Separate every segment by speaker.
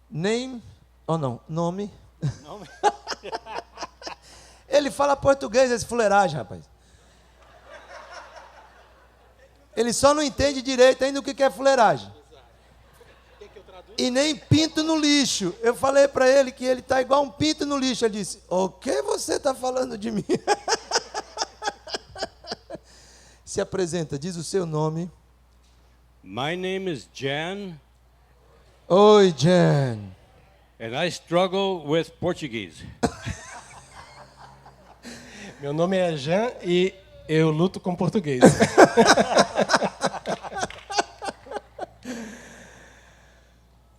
Speaker 1: Name, ou não, nome. Ele fala português, esse fuleiragem, rapaz. Ele só não entende direito ainda o que é fuleiragem. E nem pinto no lixo. Eu falei para ele que ele está igual um pinto no lixo. Ele disse, o que você está falando de mim? Se apresenta, diz o seu nome.
Speaker 2: My name is Jan,
Speaker 1: Oi, Jan.
Speaker 2: and I struggle with Portuguese.
Speaker 3: Meu nome é Jean e eu luto com português.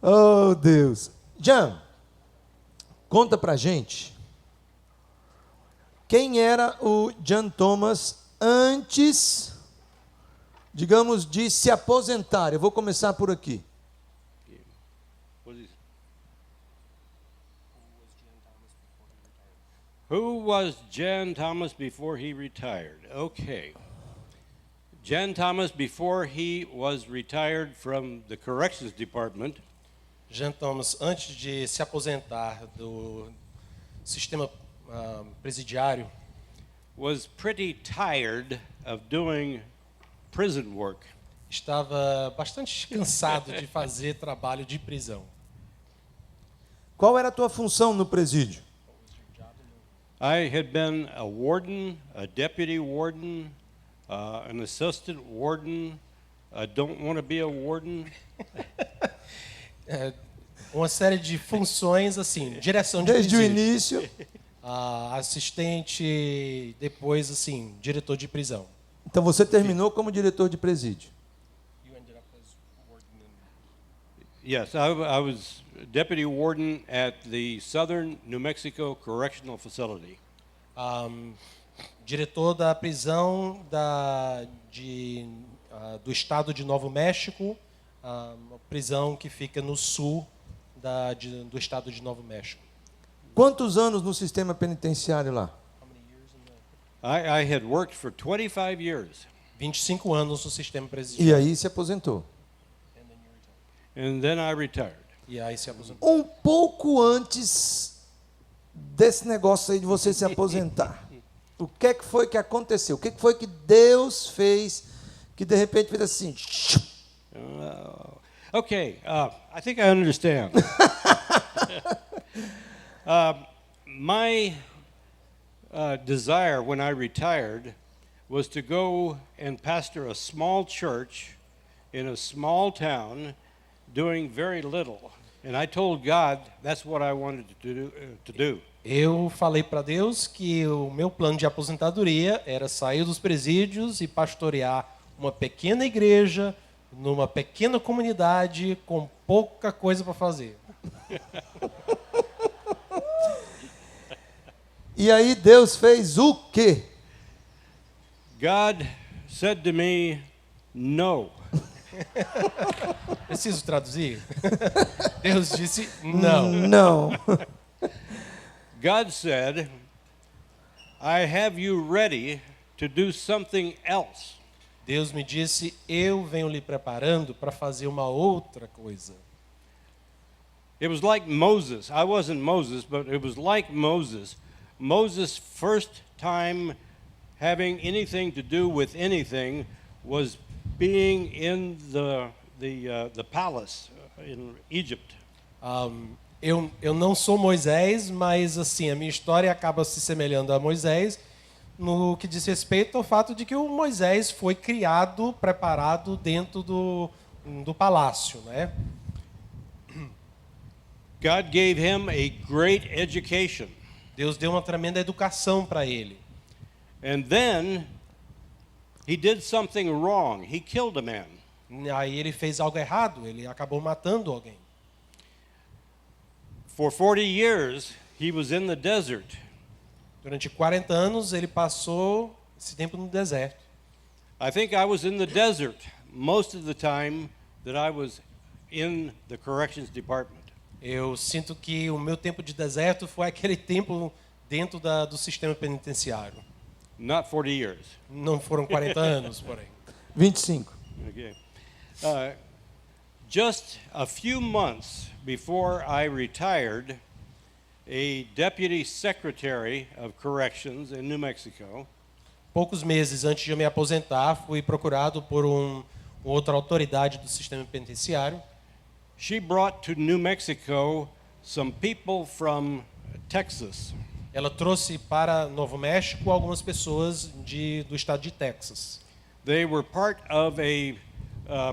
Speaker 1: Oh, Deus. Jan, conta pra gente quem era o Jan Thomas antes, digamos, de se aposentar. Eu vou começar por aqui.
Speaker 2: Who was Jan Thomas before he retired? Okay. Jan Thomas, before he was retired from the Corrections Department,
Speaker 3: Jean Thomas, antes de se aposentar do sistema presidiário,
Speaker 2: was pretty tired of doing prison work.
Speaker 3: estava bastante cansado de fazer trabalho de prisão.
Speaker 1: Qual era a tua função no presídio?
Speaker 2: I had been a warden, a deputy warden, an assistant warden. I don't want to be a warden.
Speaker 3: Uma série de funções, assim, direção de
Speaker 1: Desde o
Speaker 3: presídio.
Speaker 1: início.
Speaker 3: Assistente, depois, assim, diretor de prisão.
Speaker 1: Então você terminou como diretor de presídio.
Speaker 2: Yes, I was deputy warden at the Southern New Mexico Correctional Facility.
Speaker 3: Diretor da prisão do estado de Novo México, uma prisão que fica no sul do estado de Novo México.
Speaker 1: Quantos anos no sistema penitenciário lá?
Speaker 2: I had worked for 25 years,
Speaker 3: 25 anos no sistema
Speaker 1: E
Speaker 3: presidiário.
Speaker 1: aí se aposentou.
Speaker 2: and then I retired.
Speaker 3: E aí se aposentou.
Speaker 1: Um pouco antes desse negócio aí de você se aposentar, o que é que foi que aconteceu? O que é que foi que Deus fez que de repente fez assim?
Speaker 2: Okay, I think I understand. My desire when I retired was to go and pastor a small church in a small town doing very little. And I told God that's what I wanted to do.
Speaker 3: Eu falei para Deus que o meu plano de aposentadoria era sair dos presídios e pastorear uma pequena igreja numa pequena comunidade com pouca coisa para fazer.
Speaker 1: E aí Deus fez o quê?
Speaker 2: God said to me, no.
Speaker 3: Preciso traduzir? Deus disse não.
Speaker 1: Não.
Speaker 2: God said, I have you ready to do something else.
Speaker 3: Deus me disse, eu venho lhe preparando para fazer uma outra coisa.
Speaker 2: It was like Moses. I wasn't Moses, but it was like Moses. Moses' first time having anything to do with anything was being in the palace in Egypt.
Speaker 3: Eu não sou Moisés, mas assim a minha história acaba se semelhando a Moisés no que diz respeito ao fato de que o Moisés foi criado, preparado dentro do palácio, né?
Speaker 2: God gave him a great education.
Speaker 3: Deus deu uma tremenda educação para ele.
Speaker 2: And then he did something wrong. He killed a man.
Speaker 3: Aí ele fez algo errado, ele acabou matando alguém.
Speaker 2: For 40 years, he was in the desert.
Speaker 3: Durante 40 anos ele passou esse tempo no deserto.
Speaker 2: I think I was in the desert most of the time that I was in the corrections department.
Speaker 3: Eu sinto que o meu tempo de deserto foi aquele tempo dentro do sistema penitenciário.
Speaker 2: Not 40 years.
Speaker 3: Não foram 40 anos, porém.
Speaker 1: 25.
Speaker 2: Okay. Just a few months before I retired, a deputy secretary of corrections in New Mexico
Speaker 3: Poucos meses antes de eu me aposentar, fui procurado por outra autoridade do sistema penitenciário.
Speaker 2: she brought to New Mexico some people from Texas.
Speaker 3: Ela trouxe para Novo México algumas pessoas do estado de Texas.
Speaker 2: They were part of a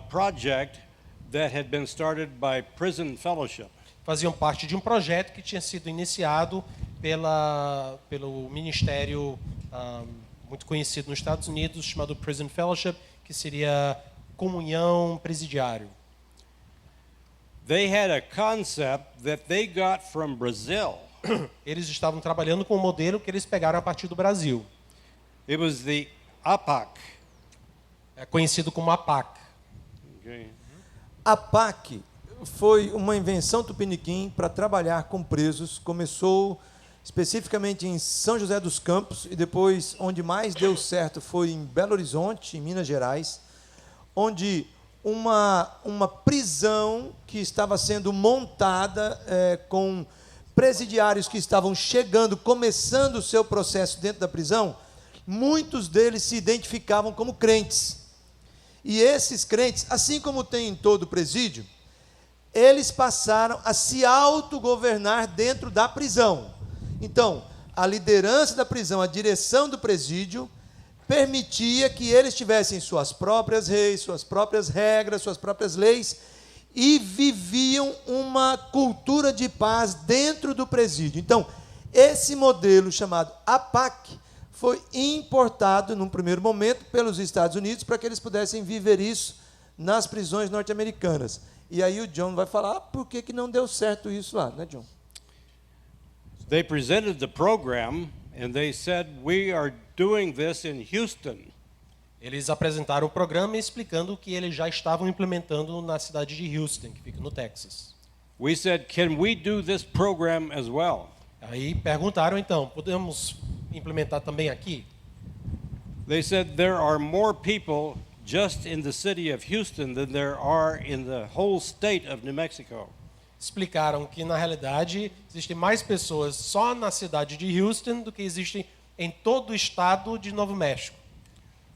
Speaker 2: project that had been started by Prison Fellowship.
Speaker 3: Faziam parte de um projeto que tinha sido iniciado pelo ministério muito conhecido nos Estados Unidos, chamado Prison Fellowship, que seria comunhão presidiário.
Speaker 2: They had a concept that they got from Brazil.
Speaker 3: Eles estavam trabalhando com um modelo que eles pegaram a partir do Brasil.
Speaker 2: It was the APAC.
Speaker 3: É conhecido como APAC.
Speaker 2: Okay.
Speaker 1: A PAC foi uma invenção tupiniquim para trabalhar com presos. Começou especificamente em São José dos Campos e depois, onde mais deu certo, foi em Belo Horizonte, em Minas Gerais, onde uma prisão que estava sendo montada com presidiários que estavam chegando, começando o seu processo dentro da prisão, muitos deles se identificavam como crentes. E esses crentes, assim como tem em todo presídio, eles passaram a se autogovernar dentro da prisão. Então, a liderança da prisão, a direção do presídio, permitia que eles tivessem suas próprias leis, suas próprias regras, suas próprias leis, e viviam uma cultura de paz dentro do presídio. Então, esse modelo chamado APAC foi importado, num primeiro momento, pelos Estados Unidos, para que eles pudessem viver isso nas prisões norte-americanas. E aí o John vai falar, por que não deu certo isso lá, né, John?
Speaker 2: They presented the program and they said, we are doing this in Houston.
Speaker 3: Eles apresentaram o programa explicando que eles já estavam implementando na cidade de Houston, que fica no Texas.
Speaker 2: We said, can we do this program as well?
Speaker 3: Aí perguntaram então, podemos implementar também aqui?
Speaker 2: They said there are more people just in the city of Houston than there are in the whole state of New Mexico.
Speaker 3: Explicaram que, na realidade, existem mais pessoas só na cidade de Houston do que existem em todo o estado de Novo México.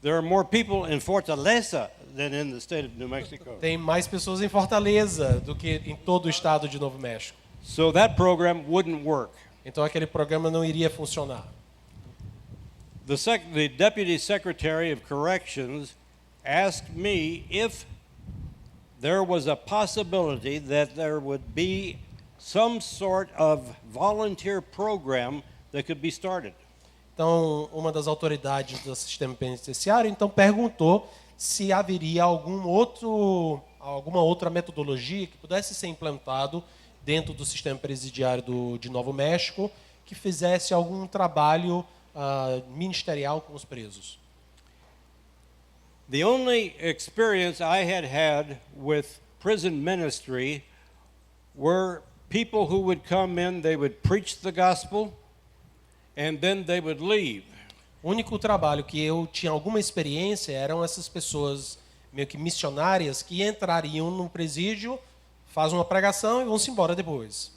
Speaker 2: There are more people in Fortaleza than in the state of New Mexico.
Speaker 3: Tem mais pessoas em Fortaleza do que em todo o estado de Novo México.
Speaker 2: So that program wouldn't work.
Speaker 3: Então aquele programa não iria funcionar.
Speaker 2: The Deputy Secretary of Corrections asked me if there was a possibility that there would be some sort of volunteer program that could be started.
Speaker 3: Então, uma das autoridades do sistema penitenciário então perguntou se haveria alguma outra metodologia que pudesse ser implantado dentro do sistema presidiário de Novo México que fizesse algum trabalho ministerial com os presos.
Speaker 2: The only experience I had with prison ministry were people who would come in, they would preach the gospel, and then they would leave.
Speaker 3: O único trabalho que eu tinha alguma experiência eram essas pessoas meio que missionárias que entrariam num presídio, fazem uma pregação e vão-se embora depois.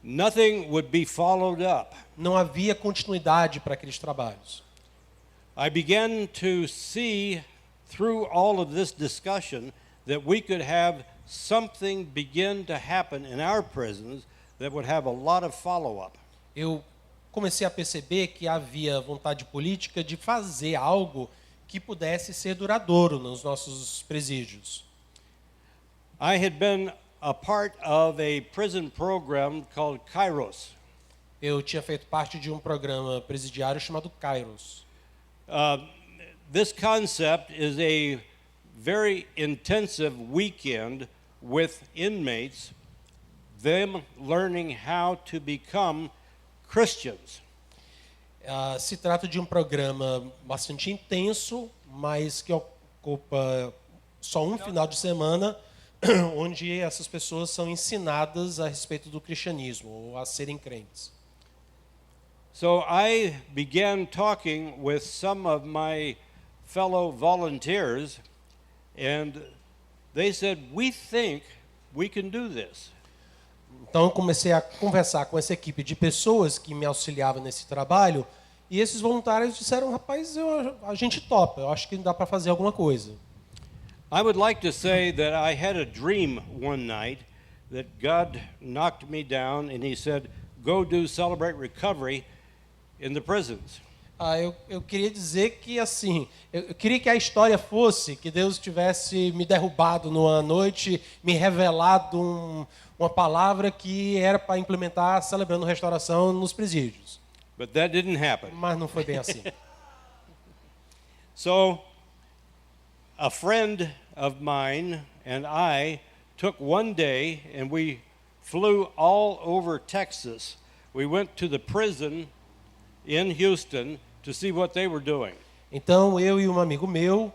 Speaker 2: Nothing would be followed up.
Speaker 3: Não havia continuidade para aqueles trabalhos.
Speaker 2: I began to see through all of this discussion that we could have something begin to happen in our prisons that would have a lot of follow-up.
Speaker 3: Eu comecei a perceber que havia vontade política de fazer algo que pudesse ser duradouro nos nossos presídios.
Speaker 2: I had been a part of a prison program called Kairos.
Speaker 3: Eu tinha feito parte de um programa presidiário chamado Kairos.
Speaker 2: This concept is a very intensive weekend with inmates, them learning how to become Christians.
Speaker 3: Se trata de um programa bastante intenso, mas que ocupa só um final de semana, onde essas pessoas são ensinadas a respeito do cristianismo, ou a serem crentes.
Speaker 2: So I began talking with some of my fellow volunteers, and they said, we think we can do this.
Speaker 3: Então eu comecei a conversar com essa equipe de pessoas que me auxiliavam nesse trabalho, e esses voluntários disseram, rapaz, a gente topa, eu acho que dá para fazer alguma coisa.
Speaker 2: I would like to say that I had a dream one night that God knocked me down and he said, go do Celebrate Recovery in the prisons.
Speaker 3: Eu queria dizer que, assim, eu queria que a história fosse que Deus tivesse me derrubado numa noite, me revelado uma palavra que era para implementar celebrando restauração nos presídios.
Speaker 2: But that didn't happen.
Speaker 3: Mas não foi bem assim.
Speaker 2: So, a friend of mine and I took one day and we flew all over Texas. We went to the prison in Houston to see what they were doing.
Speaker 3: Então, eu e um amigo meu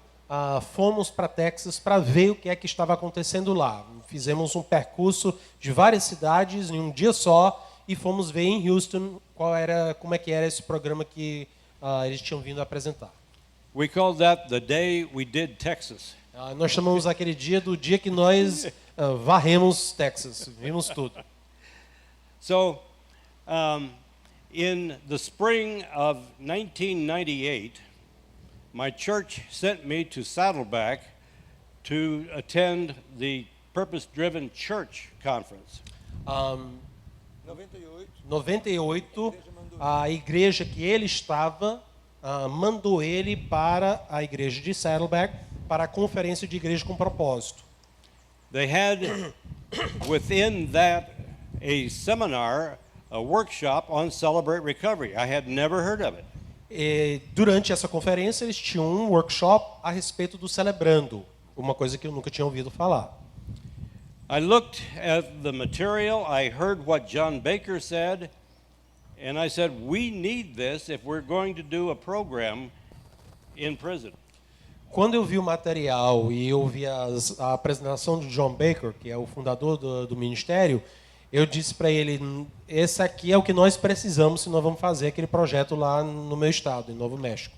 Speaker 3: fomos para Texas para ver o que é que estava acontecendo lá. Fizemos um percurso de várias cidades em um dia só e fomos ver em Houston como é que era esse programa que eles tinham vindo apresentar.
Speaker 2: We called that the day we did Texas.
Speaker 3: Nós chamamos aquele dia do dia que nós varremos Texas, vimos tudo.
Speaker 2: So, in the spring of 1998, my church sent me to Saddleback to attend the Purpose Driven Church Conference.
Speaker 3: 98, a igreja que ele estava mandou ele para a igreja de Saddleback para a conferência de igreja com propósito.
Speaker 2: They had within that a seminar, a workshop on Celebrate Recovery. I had never heard of it.
Speaker 3: E durante essa conferência eles tinham um workshop a respeito do celebrando, uma coisa que eu nunca tinha ouvido falar.
Speaker 2: I looked at the material, I heard what John Baker said, and I said, we need this if we're going to do a program in prison.
Speaker 3: Quando eu vi o material e eu vi a apresentação de John Baker, que é o fundador do ministério, eu disse para ele, esse aqui é o que nós precisamos se nós vamos fazer aquele projeto lá no meu estado, em Novo México.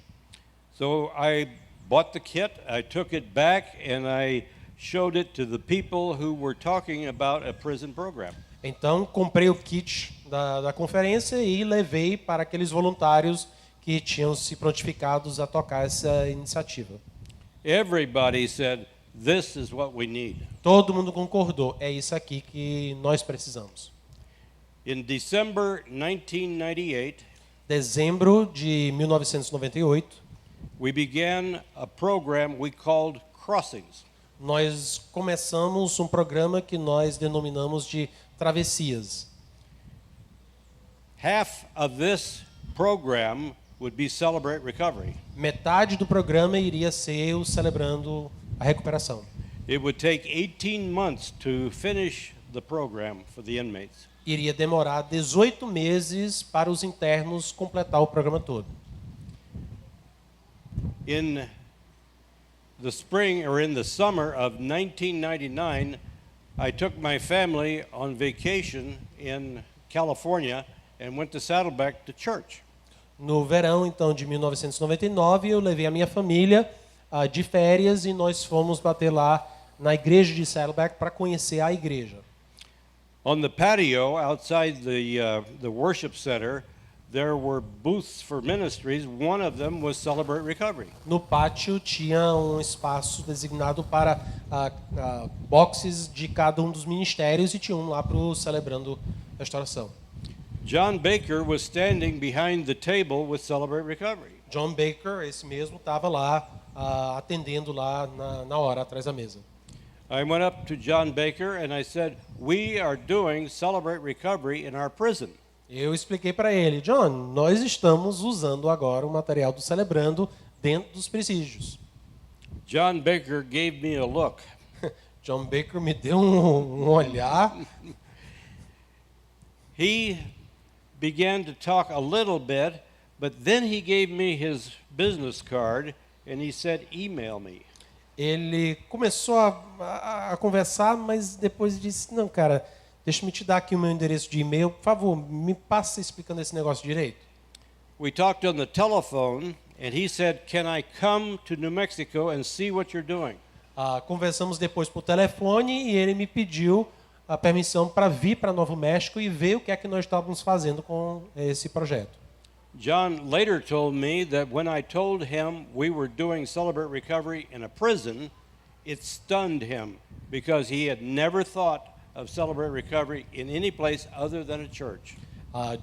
Speaker 2: So I bought the kit, I took it back, and I showed it to the people who were talking about a prison program.
Speaker 3: Então, comprei o kit da conferência e levei para aqueles voluntários que tinham se prontificados a tocar essa iniciativa.
Speaker 2: Everybody said, this is what we need.
Speaker 3: Todo mundo concordou, é isso aqui que nós precisamos.
Speaker 2: In December 1998,
Speaker 3: Dezembro de 1998,
Speaker 2: we began a program we called Crossings.
Speaker 3: nós começamos um programa que nós denominamos de travessias.
Speaker 2: Half of this program would be Celebrate Recovery.
Speaker 3: Metade do programa iria ser o celebrando a recuperação.
Speaker 2: It would take 18 months to finish the program for the inmates.
Speaker 3: Iria demorar 18 meses para os internos completar o programa todo.
Speaker 2: In the spring or in the summer of 1999, I took my family on vacation in California and went to Saddleback to church.
Speaker 3: No verão, então, de 1999, eu levei a minha família de férias e nós fomos bater lá na igreja de Saddleback para conhecer a igreja.
Speaker 2: On the patio outside the worship center, there were booths for ministries. One of them was Celebrate Recovery.
Speaker 3: No pátio tinha um espaço designado para boxes de cada um dos ministérios e tinha um lá para o Celebrando Restauração.
Speaker 2: John Baker was standing behind the table with Celebrate Recovery.
Speaker 3: John Baker, esse mesmo, estava lá atendendo lá na hora, atrás da mesa.
Speaker 2: I went up to John Baker and I said, we are doing Celebrate Recovery in our prison.
Speaker 3: Eu expliquei para ele, John, nós estamos usando agora o material do Celebrando dentro dos presídios.
Speaker 2: John Baker gave me a look.
Speaker 3: John Baker me deu um olhar.
Speaker 2: He began to talk a little bit, but then he gave me his business card and he said, email me.
Speaker 3: Ele começou a conversar, mas depois disse, não, cara, deixa-me te dar aqui o meu endereço de e-mail, por favor, me passa explicando esse negócio direito.
Speaker 2: We talked on the telephone and he said, can I come to New Mexico and see what you're doing?
Speaker 3: Conversamos depois por telefone e ele me pediu a permissão para vir para Novo México e ver o que é que nós estávamos fazendo com esse projeto.
Speaker 2: John later told me that when I told him we were doing Celebrate Recovery in a prison, it stunned him because he had never thought of Celebrate Recovery in any place other than a church.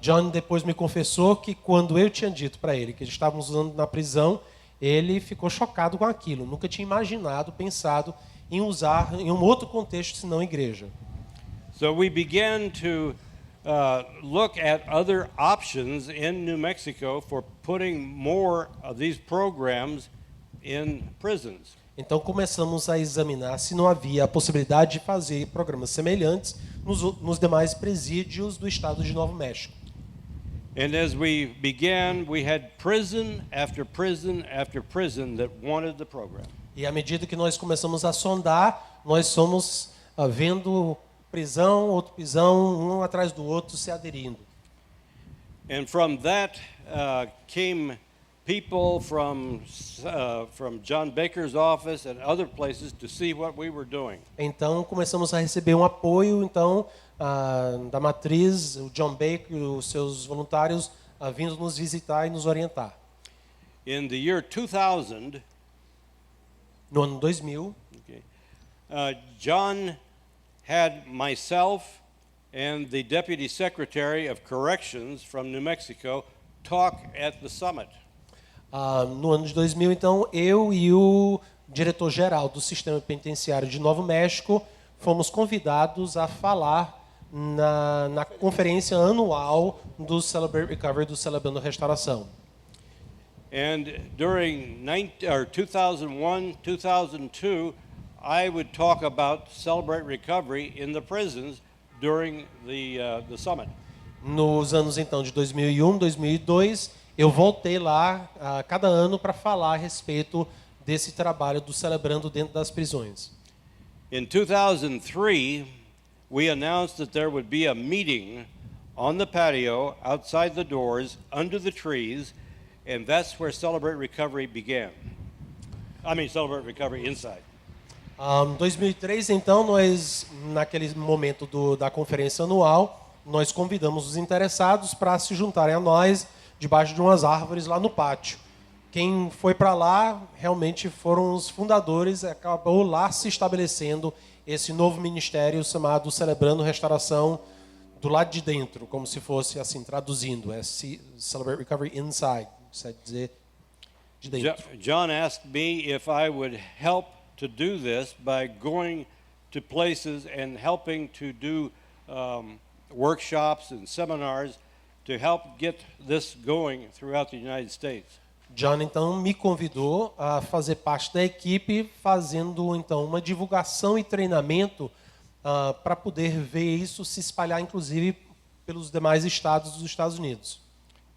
Speaker 3: John depois me confessou que quando eu tinha dito para ele que estávamos usando na prisão, ele ficou chocado com aquilo. Nunca tinha imaginado, pensado em usar em um outro contexto senão igreja.
Speaker 2: So we began to look at other options in New Mexico for putting more of these programs in prisons.
Speaker 3: Então começamos a examinar se não havia a possibilidade de fazer programas semelhantes nos demais presídios do estado de Novo México.
Speaker 2: And as we began, we had prison after prison after prison that wanted the program.
Speaker 3: E à medida que nós começamos a sondar, nós fomos vendo prisão, outro prisão, um atrás do outro se aderindo.
Speaker 2: And from that came people from John Baker's office and other places to see what we were doing.
Speaker 3: Então começamos a receber um apoio da matriz, o John Baker e os seus voluntários vindo nos visitar e nos orientar.
Speaker 2: In the year 2000,
Speaker 3: no ano 2000,
Speaker 2: John had myself and the Deputy Secretary of Corrections from New Mexico talk at the summit.
Speaker 3: No ano de 2000, então, eu e o diretor-geral do Sistema Penitenciário de Novo México fomos convidados a falar na conferência anual do Celebrate Recovery, do Celebrando Restauração.
Speaker 2: And during 2001, 2002, I would talk about Celebrate Recovery in the prisons during the summit.
Speaker 3: Nos anos então de 2001, 2002, eu voltei lá cada ano para falar a respeito desse trabalho do Celebrando dentro das prisões.
Speaker 2: In 2003, we announced that there would be a meeting on the patio outside the doors under the trees, and that's where Celebrate Recovery began. I mean, Celebrate Recovery inside.
Speaker 3: Em 2003, então, nós, naquele momento da conferência anual, nós convidamos os interessados para se juntarem a nós debaixo de umas árvores lá no pátio. Quem foi para lá realmente foram os fundadores, acabou lá se estabelecendo esse novo ministério chamado Celebrando Restauração do lado de dentro, como se fosse assim, traduzindo, é Celebrate Recovery Inside, quer dizer, de dentro.
Speaker 2: John asked me if I would help to do this by going to places and helping to do workshops and seminars to help get this going throughout the United States.
Speaker 3: John então me convidou a fazer parte da equipe, fazendo então uma divulgação e treinamento para poder ver isso se espalhar, inclusive pelos demais estados dos Estados Unidos.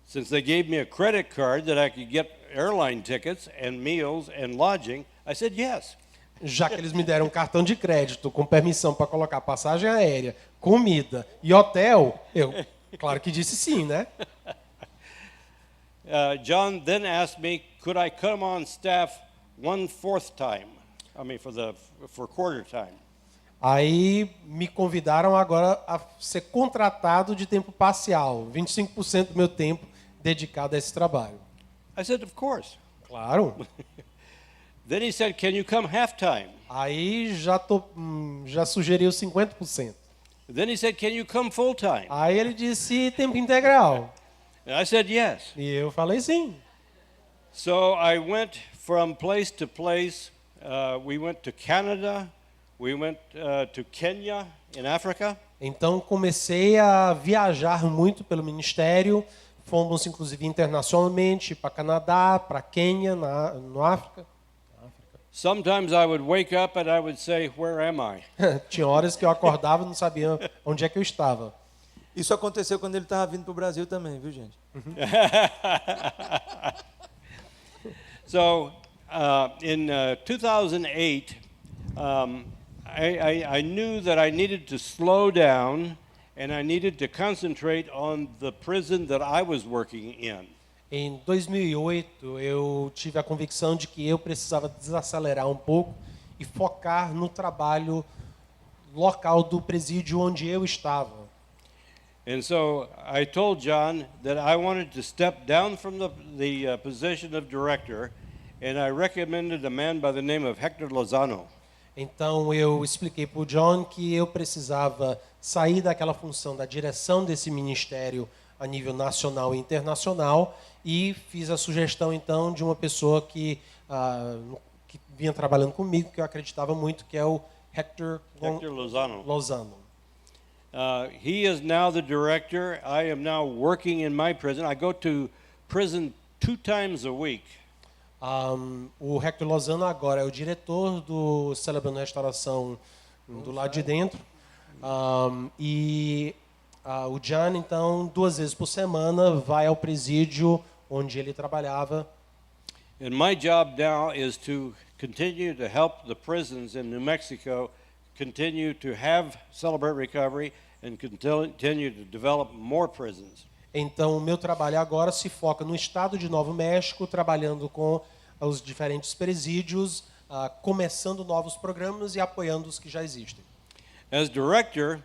Speaker 2: Since they gave me a credit card that I could get airline tickets and meals and lodging, I said yes.
Speaker 3: Já que eles me deram um cartão de crédito com permissão para colocar passagem aérea, comida e hotel, eu, claro que disse sim, né?
Speaker 2: John then asked me, could I come on staff 1/4 time? I mean, for quarter time.
Speaker 3: Aí me convidaram agora a ser contratado de tempo parcial, 25% do meu tempo dedicado a esse trabalho.
Speaker 2: I said, of course.
Speaker 3: Claro.
Speaker 2: Then he said, can you come half-time?
Speaker 3: Aí já sugeriu 50%.
Speaker 2: Then he said, can you come full-time?
Speaker 3: Aí ele disse tempo integral.
Speaker 2: And I said, yes.
Speaker 3: E eu falei sim.
Speaker 2: So I went from place to place. We went to Canada. We went to Kenya in Africa.
Speaker 3: Então comecei a viajar muito pelo ministério. Fomos inclusive internacionalmente para Canadá, para Quênia, no África.
Speaker 2: Sometimes I would wake up and I would say, where am I?
Speaker 3: Tinha horas que eu acordava e não sabia onde é que eu estava.
Speaker 1: Isso aconteceu quando ele estava vindo para o Brasil também, viu, gente?
Speaker 2: So, in 2008, I knew that I needed to slow down and I needed to concentrate on the prison that I was working in.
Speaker 3: Em 2008, eu tive a convicção de que eu precisava desacelerar um pouco e focar no trabalho local do presídio onde eu estava.
Speaker 2: And so I told John that I wanted to step down from the position of director, and I recommended a man by the name of Hector Lozano.
Speaker 3: Então eu expliquei para o John que eu precisava sair daquela função da direção desse ministério a nível nacional e internacional e fiz a sugestão então de uma pessoa que vinha trabalhando comigo, que eu acreditava muito, que é o Hector Lozano.
Speaker 2: He is now the director. I am now working in my prison. I go to prison 2 times a week.
Speaker 3: O Hector Lozano agora é o diretor do Celebrando Restauração do lado de dentro. O John, então, 2 vezes por semana vai ao presídio onde ele trabalhava.
Speaker 2: And my job now is to continue to help the prisons in New Mexico continue to have Celebrate Recovery and continue to develop more prisons.
Speaker 3: Então, o meu trabalho agora se foca no estado de Novo México, trabalhando com os diferentes presídios, começando novos programas e apoiando os que já existem.
Speaker 2: As director,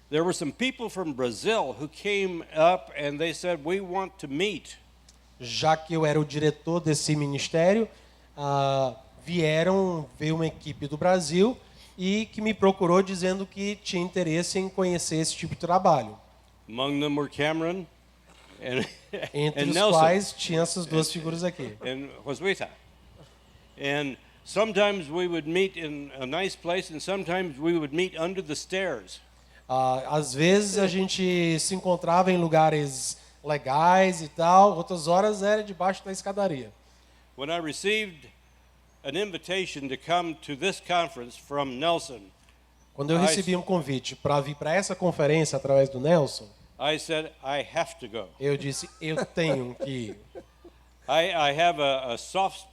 Speaker 2: there were some people from Brazil who came up and they said, "We want to meet."
Speaker 3: Já que eu era o diretor desse ministério, veio uma equipe do Brasil e que me procurou dizendo que tinha interesse em conhecer esse tipo de trabalho.
Speaker 2: Among them were Cameron
Speaker 3: Entre
Speaker 2: and
Speaker 3: os
Speaker 2: Nelson
Speaker 3: quais tinha essas duas figuras aqui.
Speaker 2: and Josuita. And sometimes we would meet in a nice place and sometimes we would meet under the stairs.
Speaker 3: Às vezes a gente se encontrava em lugares legais e tal, outras horas era debaixo da escadaria.
Speaker 2: When I received an invitation to come to this conference from Nelson,
Speaker 3: Quando eu recebi um convite para vir para essa conferência através do Nelson,
Speaker 2: I said, I have to go.
Speaker 3: eu disse, eu tenho que ir.
Speaker 2: I have a soft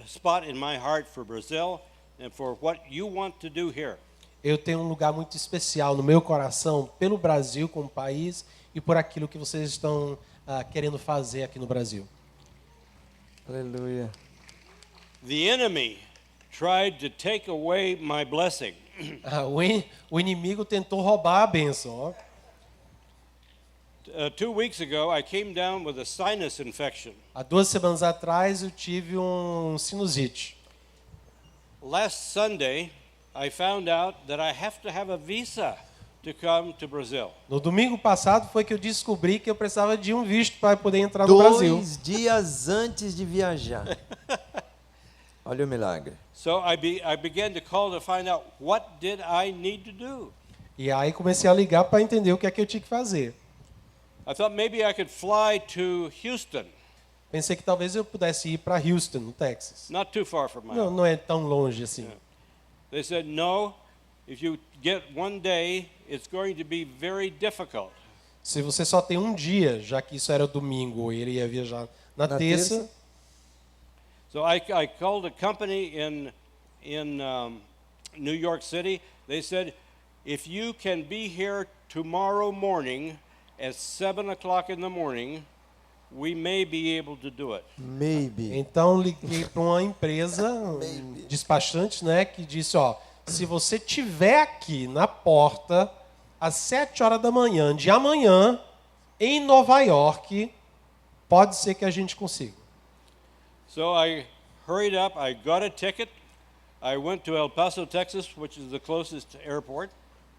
Speaker 2: spot in my heart for Brazil and for what you want to do here.
Speaker 3: Eu tenho um lugar muito especial no meu coração pelo Brasil como país e por aquilo que vocês estão querendo fazer aqui no Brasil.
Speaker 1: Aleluia.
Speaker 2: The enemy tried to take away my blessing.
Speaker 3: O inimigo tentou roubar a bênção. Ó.
Speaker 2: 2 weeks ago, I came down with a sinus infection.
Speaker 3: Há 2 semanas atrás eu tive um sinusite.
Speaker 2: Last Sunday, I found out that I have to have a visa to come to Brazil.
Speaker 3: No domingo passado foi que eu descobri que eu precisava de um visto para poder entrar no Brasil.
Speaker 1: 2 dias antes de viajar. Olha o milagre.
Speaker 2: So I began to call to find out what did I need to do.
Speaker 3: E aí comecei a ligar para entender o que é que eu tinha que fazer.
Speaker 2: I thought maybe I could fly to Houston.
Speaker 3: Pensei que talvez eu pudesse ir para Houston, no Texas.
Speaker 2: Not too far from my
Speaker 3: Não,
Speaker 2: house.
Speaker 3: não é tão longe assim.
Speaker 2: They said, no, if you get one day, it's going to be very difficult.
Speaker 3: Se você só tem um dia, já que isso era domingo e ele ia viajar na terça.
Speaker 2: So I called a company in New York City. They said, if you can be here tomorrow morning at 7 o'clock in the morning, we may be able to do it.
Speaker 1: Maybe.
Speaker 3: Então liguei para uma empresa, despachante, né, que disse, ó, se você tiver aqui na porta às 7 horas da manhã de amanhã em Nova York, pode ser que a gente consiga.
Speaker 2: So I hurried up, I got a ticket. I went to El Paso, Texas, which is the closest airport.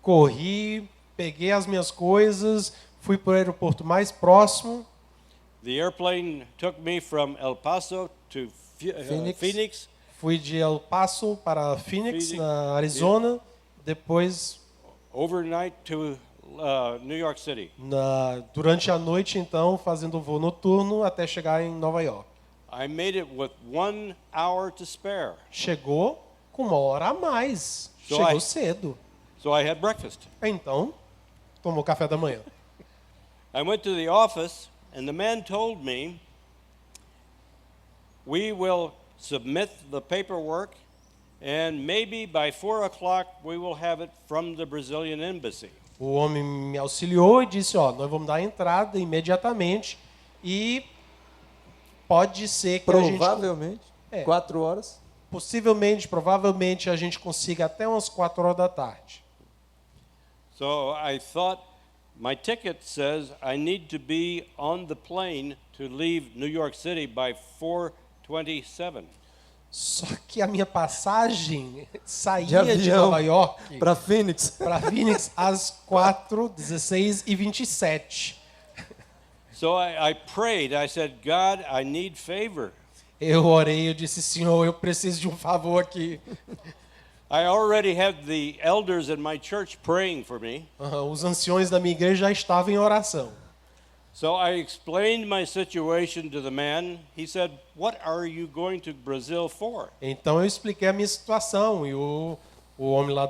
Speaker 3: Corri, peguei as minhas coisas, fui para o aeroporto mais próximo.
Speaker 2: The airplane took me from El Paso to Phoenix.
Speaker 3: Fui de El Paso para Phoenix, na Arizona, depois
Speaker 2: Overnight to New York City.
Speaker 3: Durante a noite, então, fazendo voo noturno até chegar em Nova York.
Speaker 2: I made it with 1 hour to spare.
Speaker 3: Chegou com 1 hora a mais. Chegou cedo.
Speaker 2: So I had breakfast.
Speaker 3: Então, tomou café da manhã.
Speaker 2: I went to the office and the man told me, we will submit the paperwork and maybe by 4 o'clock we will have it from the Brazilian embassy.
Speaker 3: O homem me auxiliou e disse, ó, nós vamos dar a entrada imediatamente e pode ser que
Speaker 1: provavelmente,
Speaker 3: a gente...
Speaker 1: 4 horas.
Speaker 3: possivelmente, provavelmente, a gente consiga até umas 4 horas da tarde.
Speaker 2: So I thought, my ticket says I need to be on the plane to leave New York City by 4:27.
Speaker 3: Só que a minha passagem
Speaker 1: De
Speaker 3: saía de
Speaker 1: avião
Speaker 3: Nova York
Speaker 1: para Phoenix.
Speaker 3: para Phoenix às 4:16:27.
Speaker 2: So I prayed. I said, God, I need favor.
Speaker 3: Eu orei, eu disse, Senhor, eu preciso de um favor aqui.
Speaker 2: I already had the elders in my church praying for me.
Speaker 3: Os anciões da minha igreja já estavam em oração.
Speaker 2: So I explained my situation to the man. He said, what are you going to Brazil for?
Speaker 3: Então eu expliquei a minha situação e o homem lá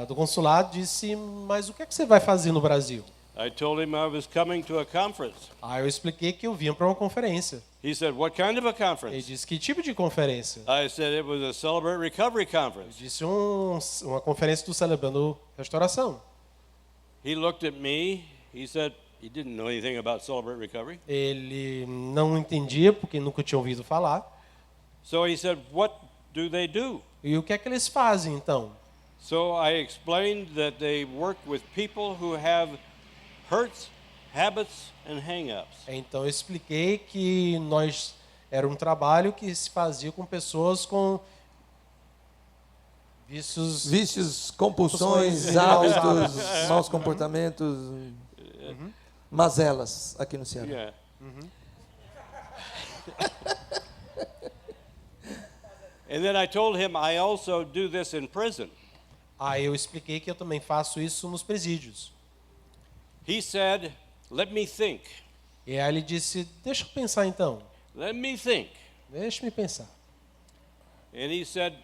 Speaker 3: do consulado disse, mas o que é que você vai fazer no Brasil?
Speaker 2: I told him I was coming to a conference.
Speaker 3: Aí eu expliquei que eu vinha para uma conferência.
Speaker 2: He said, what kind of a
Speaker 3: Ele
Speaker 2: conference?
Speaker 3: disse, que tipo de conferência?
Speaker 2: I said it was a Celebrate Recovery
Speaker 3: Eu
Speaker 2: conference.
Speaker 3: disse, uma conferência do Celebrando Restauração.
Speaker 2: He looked at me. He said he didn't know anything about Celebrate Recovery.
Speaker 3: Ele não entendia, porque nunca tinha ouvido falar.
Speaker 2: So he said, what do they do?
Speaker 3: E o que é que eles fazem, então?
Speaker 2: So I explained that they work with people who have hurts, habits, and hang-ups.
Speaker 3: Então eu expliquei que era um trabalho que se fazia com pessoas com
Speaker 1: Vícios, compulsões,
Speaker 3: Compulsões,
Speaker 1: hábitos, maus comportamentos, mazelas aqui no Ceará.
Speaker 2: Yeah. And then I told him I also do this in prison.
Speaker 3: Aí eu expliquei que eu também faço isso nos presídios.
Speaker 2: He said, let me think.
Speaker 3: E aí ele disse, deixa eu pensar então.
Speaker 2: Let me think.
Speaker 3: Deixa-me pensar.
Speaker 2: And he said,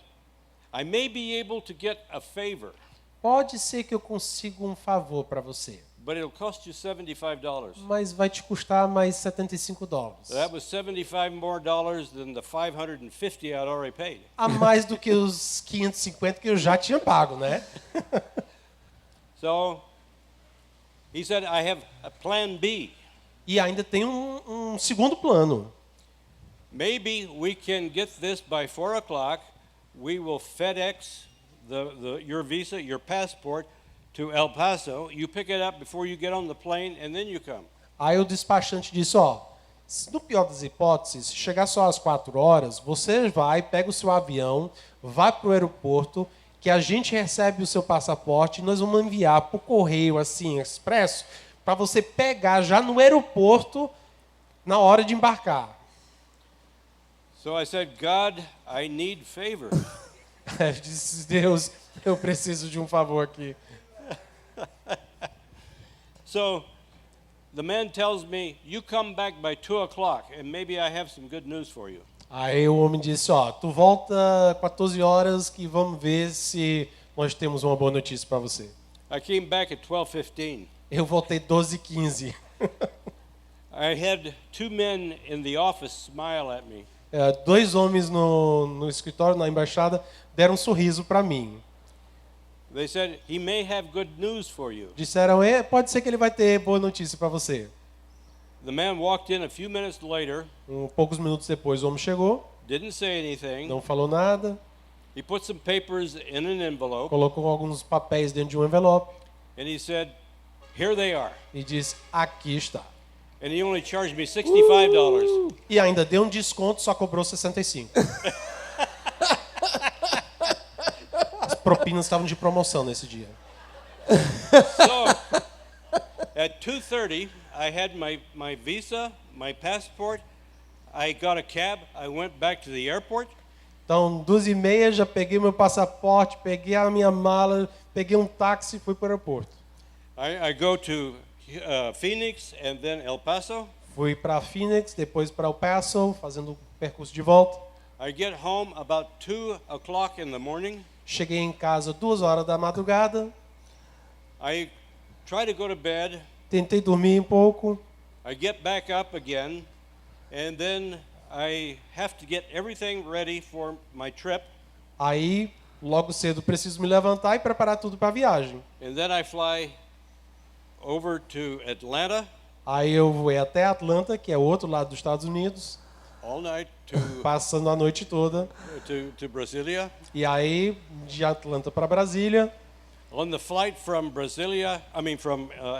Speaker 2: I may be able to get a favor,
Speaker 3: Pode ser que eu consiga um favor para você,
Speaker 2: but it'll cost you $75.
Speaker 3: mas vai te custar mais $75.
Speaker 2: That was $75 more than the $550 I'd already paid.
Speaker 3: A mais do que os 550 que eu já tinha pago, né?
Speaker 2: So he said, I have a plan B.
Speaker 3: E ainda tem um segundo plano.
Speaker 2: Maybe we can get this by 4 o'clock. We will FedEx your visa, your passport to El Paso. You pick it up before you get on the plane, and then you come.
Speaker 3: Aí o despachante disse, ó, no pior das hipóteses, se chegar só às 4 horas, você vai, pega o seu avião, vai para o aeroporto, que a gente recebe o seu passaporte e nós vamos enviar por correio, assim, expresso, para você pegar já no aeroporto na hora de embarcar.
Speaker 2: So I said, God, I need favor.
Speaker 3: Eu disse, Deus, eu preciso de um favor aqui.
Speaker 2: So the man tells me, you come back by 2 o'clock, and maybe I have some good news for you.
Speaker 3: Aí o homem disse, ó, tu volta 14 horas que vamos ver se nós temos uma boa notícia para você.
Speaker 2: I came back at 12:15.
Speaker 3: Eu voltei 12h15.
Speaker 2: I had 2 men in the office smile at me.
Speaker 3: 2 homens no escritório, na embaixada, deram um sorriso para mim.
Speaker 2: They said, he may have good news for you.
Speaker 3: Disseram, pode ser que ele vai ter boa notícia para você.
Speaker 2: The man walked in a few minutes later,
Speaker 3: Poucos minutos depois o homem chegou,
Speaker 2: didn't say anything.
Speaker 3: não falou nada,
Speaker 2: He put some papers in an envelope,
Speaker 3: colocou alguns papéis dentro de um envelope
Speaker 2: and he said, here they are.
Speaker 3: e disse, aqui está.
Speaker 2: And he only charged me $65.
Speaker 3: E ainda deu um desconto, só cobrou 65. As propinas estavam de promoção nesse dia.
Speaker 2: So at 2:30, I had my visa, my passport. I got a cab. I went back to the airport.
Speaker 3: Então, 2h30, já peguei meu passaporte, peguei a minha mala, peguei um táxi e fui para o aeroporto.
Speaker 2: I go to Phoenix and then El Paso.
Speaker 3: Fui para Phoenix, depois para El Paso, fazendo o percurso de volta.
Speaker 2: I get home about 2 o'clock in the morning.
Speaker 3: Cheguei em casa 2 horas da madrugada,
Speaker 2: I try to go to bed.
Speaker 3: tentei dormir um pouco,
Speaker 2: I get back up again, and then I have to get everything ready for my trip.
Speaker 3: aí logo cedo preciso me levantar e preparar tudo para a viagem.
Speaker 2: And then I fly over to Atlanta.
Speaker 3: Aí eu vou até Atlanta, que é o outro lado dos Estados Unidos.
Speaker 2: all night
Speaker 3: passando a noite toda.
Speaker 2: to Brasilia.
Speaker 3: E aí, de Atlanta para Brasília,
Speaker 2: On the flight from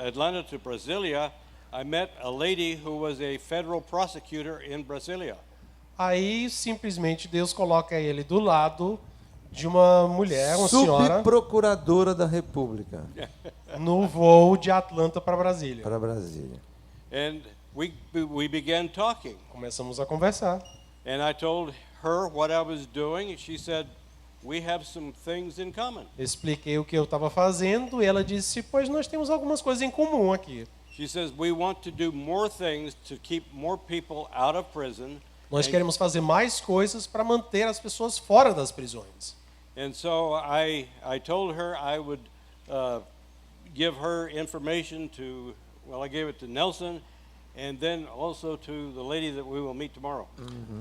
Speaker 2: Atlanta to Brasilia, I met a lady who was a federal prosecutor in Brasilia.
Speaker 3: aí simplesmente Deus coloca ele do lado de uma mulher, uma senhora,
Speaker 1: Subprocuradora da República
Speaker 3: no voo de Atlanta para Brasília.
Speaker 1: para Brasília.
Speaker 2: And we began talking.
Speaker 3: Começamos a conversar.
Speaker 2: And I told her what I was doing. She said, we have some things in common.
Speaker 3: Expliquei o que eu estava fazendo e ela disse, pois nós temos algumas coisas em comum aqui.
Speaker 2: She says, we want to do more things to keep more people out of prison.
Speaker 3: Nós queremos fazer mais coisas para manter as pessoas fora das prisões.
Speaker 2: And so I told her I would give her information to, I gave it to Nelson, and then also to the lady that we will meet tomorrow.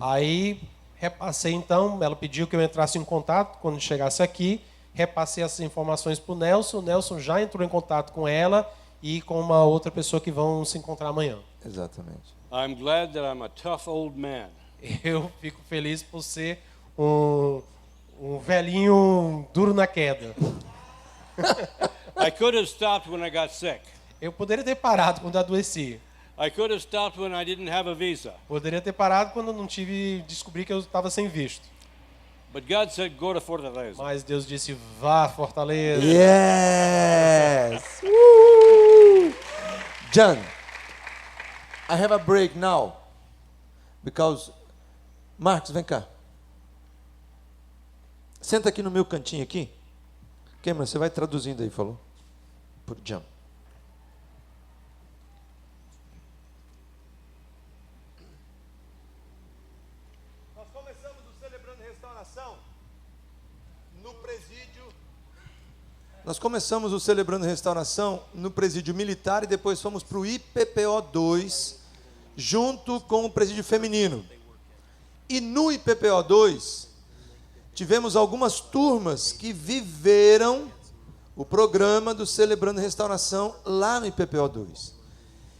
Speaker 3: Aí repassei então, ela pediu que eu entrasse em contato quando chegasse aqui, repassei essas informações para o Nelson já entrou em contato com ela e com uma outra pessoa que vão se encontrar amanhã.
Speaker 1: Exatamente.
Speaker 2: I'm glad that I'm a tough old man.
Speaker 3: Eu fico feliz por ser um velhinho duro na queda.
Speaker 2: I could have stopped when I got sick.
Speaker 3: Eu poderia ter parado quando adoeci.
Speaker 2: I could have stopped when I didn't have a visa.
Speaker 3: Poderia ter parado quando não descobri que eu estava sem visto.
Speaker 2: But God said, go to Fortaleza.
Speaker 3: Mas Deus disse, vá, Fortaleza.
Speaker 1: Yes! John, I have a break now. Because... Marcos, vem cá. Senta aqui no meu cantinho aqui. Cameron, você vai traduzindo aí, falou? Por John. Nós começamos o Celebrando Restauração no presídio. Nós começamos o Celebrando Restauração no presídio militar e depois fomos para o IPPO 2, junto com o presídio feminino. E no IPPO 2, tivemos algumas turmas que viveram o programa do Celebrando Restauração lá no IPPO 2.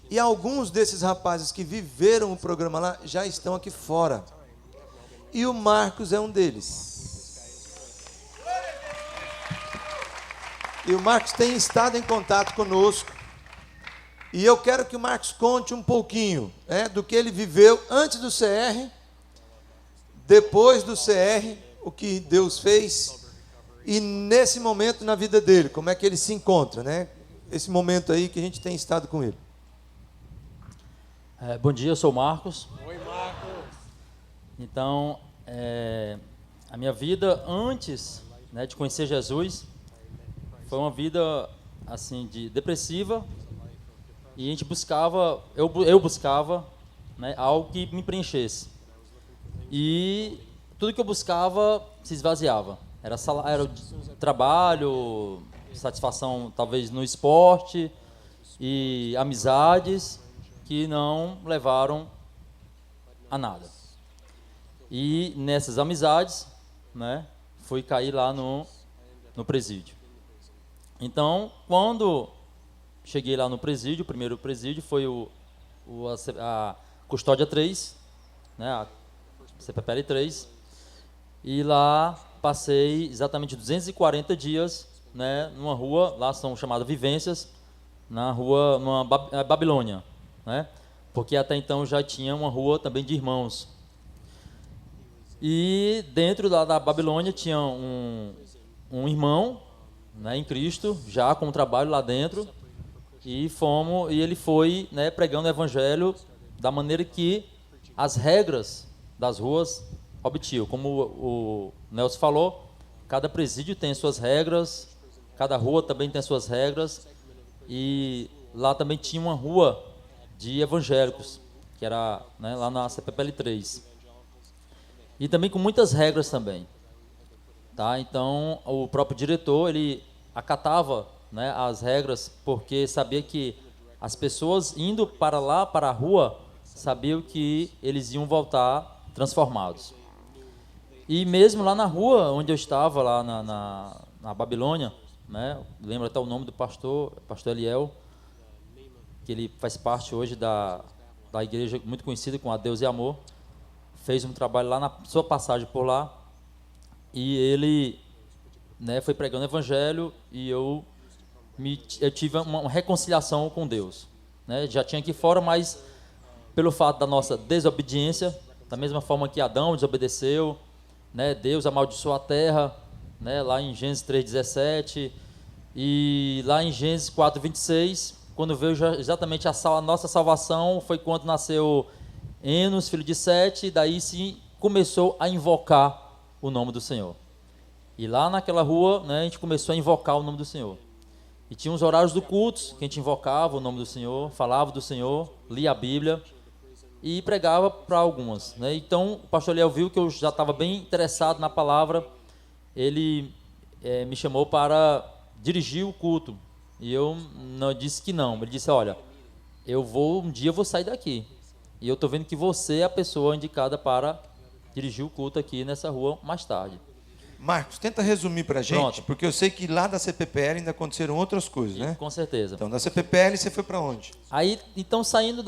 Speaker 1: E alguns desses rapazes que viveram o programa lá já estão aqui fora. E o Marcos é um deles. E o Marcos tem estado em contato conosco. E eu quero que o Marcos conte um pouquinho do que ele viveu antes do CR, depois do CR, o que Deus fez, e nesse momento na vida dele, como é que ele se encontra, né? Esse momento aí que a gente tem estado com ele.
Speaker 4: Bom dia, eu sou o Marcos.
Speaker 2: Oi, Marcos.
Speaker 4: Então, a minha vida antes, né, de conhecer Jesus foi uma vida assim de depressiva, e a gente buscava, eu buscava, né, algo que me preenchesse. E tudo que eu buscava se esvaziava. Era trabalho, satisfação talvez no esporte e amizades que não levaram a nada. E nessas amizades, né, fui cair lá no presídio. Então, quando cheguei lá no presídio, o primeiro presídio foi a Custódia 3, né, a CPPL 3, e lá passei exatamente 240 dias, né, numa rua, lá são chamadas vivências, numa Babilônia, né, porque até então já tinha uma rua também de irmãos. E dentro da Babilônia tinha um irmão, né, em Cristo, já com um trabalho lá dentro, e ele foi, né, pregando o evangelho da maneira que as regras das ruas obtinham. Como o Nelson falou, cada presídio tem suas regras, cada rua também tem suas regras, e lá também tinha uma rua de evangélicos, que era, né, lá na CPPL 3. E também com muitas regras também. Tá? Então, o próprio diretor, ele acatava, né, as regras, porque sabia que as pessoas indo para lá, para a rua, sabiam que eles iam voltar transformados. E mesmo lá na rua onde eu estava, lá na Babilônia, né, lembro até o nome do pastor Eliel, que ele faz parte hoje da igreja muito conhecida com a Deus e Amor, fez um trabalho lá na sua passagem por lá, e ele, né, foi pregando o evangelho, e eu tive uma reconciliação com Deus, né? Já tinha aqui fora, mas pelo fato da nossa desobediência, da mesma forma que Adão desobedeceu, né, Deus amaldiçoou a terra, né, lá em Gênesis 3:17, e lá em Gênesis 4:26, quando veio exatamente a nossa salvação, foi quando nasceu Enos, filho de Sete, e daí sim começou a invocar o nome do Senhor. E lá naquela rua, né, a gente começou a invocar o nome do Senhor. E tinha os horários do culto, que a gente invocava o nome do Senhor, falava do Senhor, lia a Bíblia e pregava para algumas, né? Então, o pastor Eliel viu que eu já estava bem interessado na palavra, ele me chamou para dirigir o culto. E eu não disse que não, ele disse, olha, um dia eu vou sair daqui. E eu estou vendo que você é a pessoa indicada para dirigir o culto aqui nessa rua mais tarde.
Speaker 1: Marcos, tenta resumir para a gente,
Speaker 4: Pronto.
Speaker 1: porque eu sei que lá da CPPL ainda aconteceram outras coisas, né?
Speaker 4: Com certeza.
Speaker 1: Então, da CPPL você foi para onde?
Speaker 4: Aí, então, saindo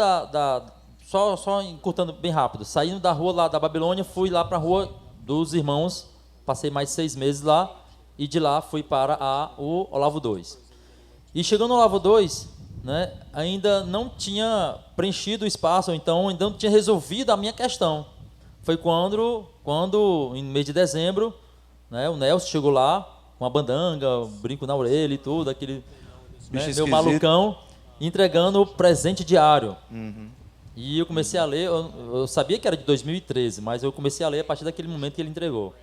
Speaker 4: só encurtando bem rápido, saindo da rua lá da Babilônia, fui lá para a rua dos irmãos, passei mais 6 meses lá, e de lá fui para o Olavo 2. E chegando no Olavo 2, né, ainda não tinha preenchido o espaço, ou então ainda não tinha resolvido a minha questão. Foi quando em mês de dezembro, né, o Nelson chegou lá, com uma bandanga, um brinco na orelha e tudo, aquele, né, meu malucão, entregando o presente diário. E eu comecei a ler, eu sabia que era de 2013, mas eu comecei a ler a partir daquele momento que ele entregou.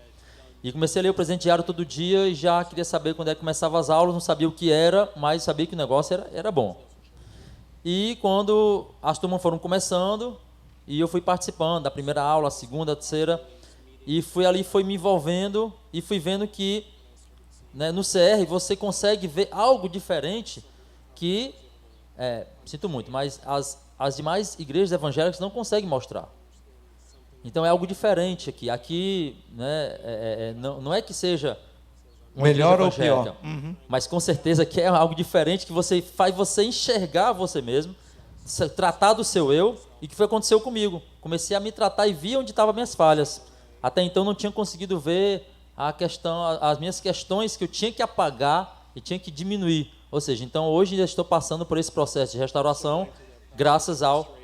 Speaker 4: E comecei a ler o presente diário todo dia e já queria saber quando é que começava as aulas, não sabia o que era, mas sabia que o negócio era bom. E quando as turmas foram começando, e eu fui participando da primeira aula, a segunda, a terceira, e fui me envolvendo e fui vendo que, né, no CR você consegue ver algo diferente que, sinto muito, mas as demais igrejas evangélicas não conseguem mostrar. Então é algo diferente aqui. Aqui, né, não é que seja uma
Speaker 1: melhor ou
Speaker 4: pior, mas com certeza que é algo diferente que faz você enxergar você mesmo, tratar do seu eu, e que foi aconteceu comigo. Comecei a me tratar e via onde estavam minhas falhas. Até então não tinha conseguido ver as minhas questões que eu tinha que apagar e tinha que diminuir. Ou seja, então hoje já estou passando por esse processo de restauração, graças ao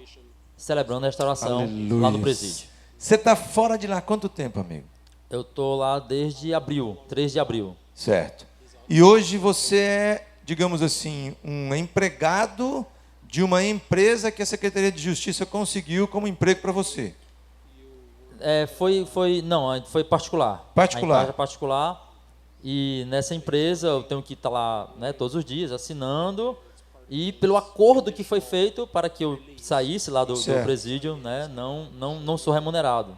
Speaker 4: Celebrando a Restauração. Aleluia. Lá no presídio.
Speaker 1: Você está fora de lá há quanto tempo, amigo?
Speaker 4: Eu estou lá desde abril, 3 de abril.
Speaker 1: Certo. E hoje você é, digamos assim, um empregado de uma empresa que a Secretaria de Justiça conseguiu como emprego para você.
Speaker 4: Foi particular.
Speaker 1: Particular.
Speaker 4: A empresa particular. E nessa empresa eu tenho que estar lá, né, todos os dias assinando. E pelo acordo que foi feito para que eu saísse lá do presídio, né, não sou remunerado,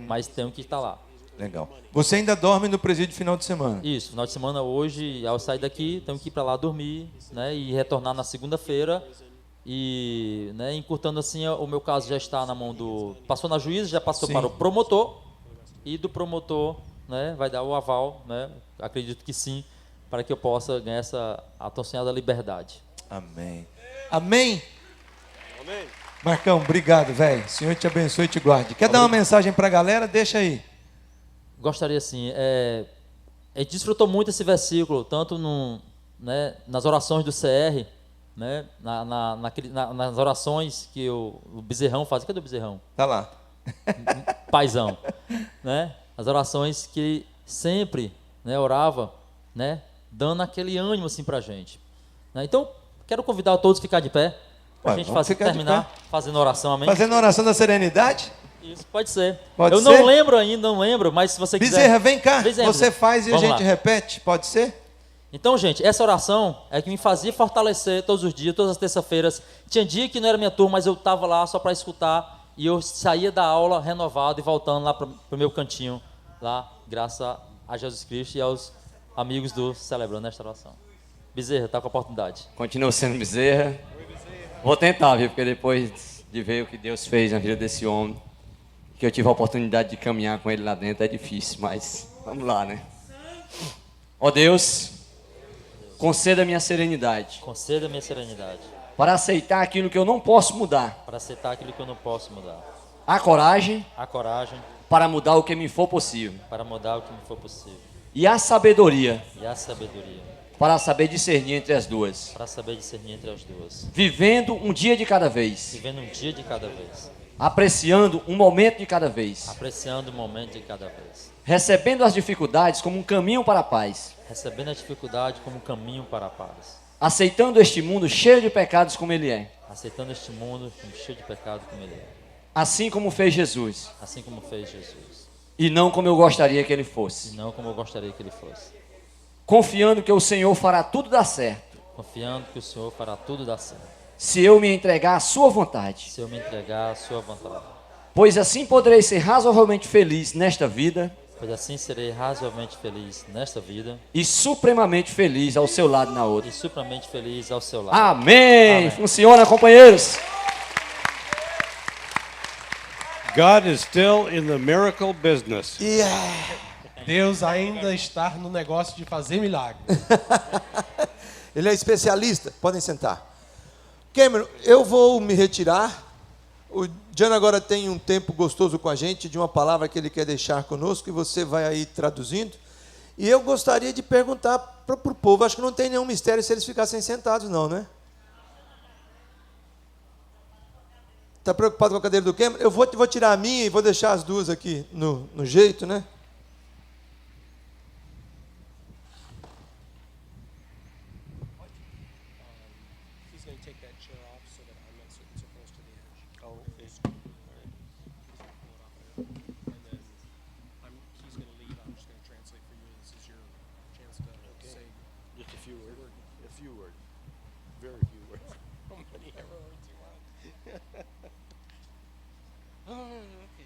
Speaker 4: mas tenho que estar lá.
Speaker 1: Legal. Você ainda dorme no presídio final de semana?
Speaker 4: Isso, final de semana hoje, ao sair daqui, tenho que ir para lá dormir, né, e retornar na segunda-feira. E, né, encurtando assim, o meu caso já está na mão passou na juíza, já passou para o promotor, e do promotor, né, vai dar o aval, né, acredito que sim, para que eu possa ganhar essa tão sonhada liberdade.
Speaker 1: Amém. Amém? Amém. Marcão, obrigado, velho. Senhor te abençoe e te guarde. Quer dar uma mensagem para a galera? Deixa aí.
Speaker 4: Gostaria sim. A gente desfrutou muito esse versículo, tanto né, nas orações do CR, né, nas orações que o Bezerrão faz. Cadê o Bezerrão?
Speaker 1: Tá lá.
Speaker 4: Paizão. Né? As orações que sempre, né, orava, né, dando aquele ânimo assim para a gente. Né? Então, quero convidar todos a ficar de pé, para a gente terminar fazendo oração, amém?
Speaker 1: Fazendo oração da serenidade?
Speaker 4: Isso, pode ser.
Speaker 1: Pode ser?
Speaker 4: Não lembro ainda, mas se você quiser...
Speaker 1: Bezerra, vem cá,
Speaker 4: Bezerra,
Speaker 1: você faz e a gente repete, pode ser?
Speaker 4: Então, gente, essa oração é que me fazia fortalecer todos os dias, todas as terças-feiras. Tinha dia que não era minha turma, mas eu estava lá só para escutar, e eu saía da aula renovado e voltando lá para o meu cantinho, lá, graças a Jesus Cristo e aos amigos do Celebrando a Restauração. Bezerra, está com a oportunidade.
Speaker 5: Continua sendo Bezerra. Vou tentar, viu? Porque depois de ver o que Deus fez na vida desse homem, que eu tive a oportunidade de caminhar com ele lá dentro, é difícil, mas vamos lá, né? Ó Deus, conceda-me a serenidade.
Speaker 4: Conceda-me a serenidade.
Speaker 5: Para aceitar aquilo que eu não posso mudar.
Speaker 4: Para aceitar aquilo que eu não posso mudar.
Speaker 5: a coragem
Speaker 4: a coragem
Speaker 5: para mudar o que me for possível
Speaker 4: para mudar o que me for possível
Speaker 5: e a sabedoria
Speaker 4: e a sabedoria
Speaker 5: para saber discernir entre as duas,
Speaker 4: para saber discernir entre as duas,
Speaker 5: vivendo um dia de cada vez,
Speaker 4: vivendo um dia de cada vez,
Speaker 5: apreciando um momento de cada vez,
Speaker 4: apreciando o momento de cada vez,
Speaker 5: recebendo as dificuldades como um caminho para a paz,
Speaker 4: recebendo a dificuldade como um caminho para a paz,
Speaker 5: aceitando este mundo cheio de pecados como ele é,
Speaker 4: aceitando este mundo cheio de pecado como ele é,
Speaker 5: assim como fez Jesus,
Speaker 4: assim como fez Jesus,
Speaker 5: e não como eu gostaria que ele
Speaker 4: e
Speaker 5: fosse,
Speaker 4: não como eu gostaria que ele fosse,
Speaker 5: confiando que o Senhor fará tudo dar certo,
Speaker 4: confiando que o Senhor fará tudo dar certo,
Speaker 5: se eu me entregar à sua vontade,
Speaker 4: se eu me entregar à sua vontade,
Speaker 5: pois assim poderei ser razoavelmente feliz nesta vida
Speaker 4: pois assim serei razoavelmente feliz nesta vida
Speaker 5: e supremamente feliz ao seu lado na outra.
Speaker 4: e supremamente feliz ao seu lado.
Speaker 5: Amém.
Speaker 4: Amém.
Speaker 5: Funciona, companheiros.
Speaker 2: God is still in the miracle business.
Speaker 3: Deus ainda está no negócio de fazer milagre.
Speaker 1: Ele é especialista. Podem sentar. Cameron, eu vou me retirar. O John agora tem um tempo gostoso com a gente, de uma palavra que ele quer deixar conosco, e você vai aí traduzindo. E eu gostaria de perguntar para o povo, acho que não tem nenhum mistério se eles ficassem sentados não, né? Está preocupado com a cadeira do Cameron? Eu vou tirar a minha e vou deixar as duas aqui no jeito, né?
Speaker 2: Just a few words. Very few words. How many words you want? Oh, okay.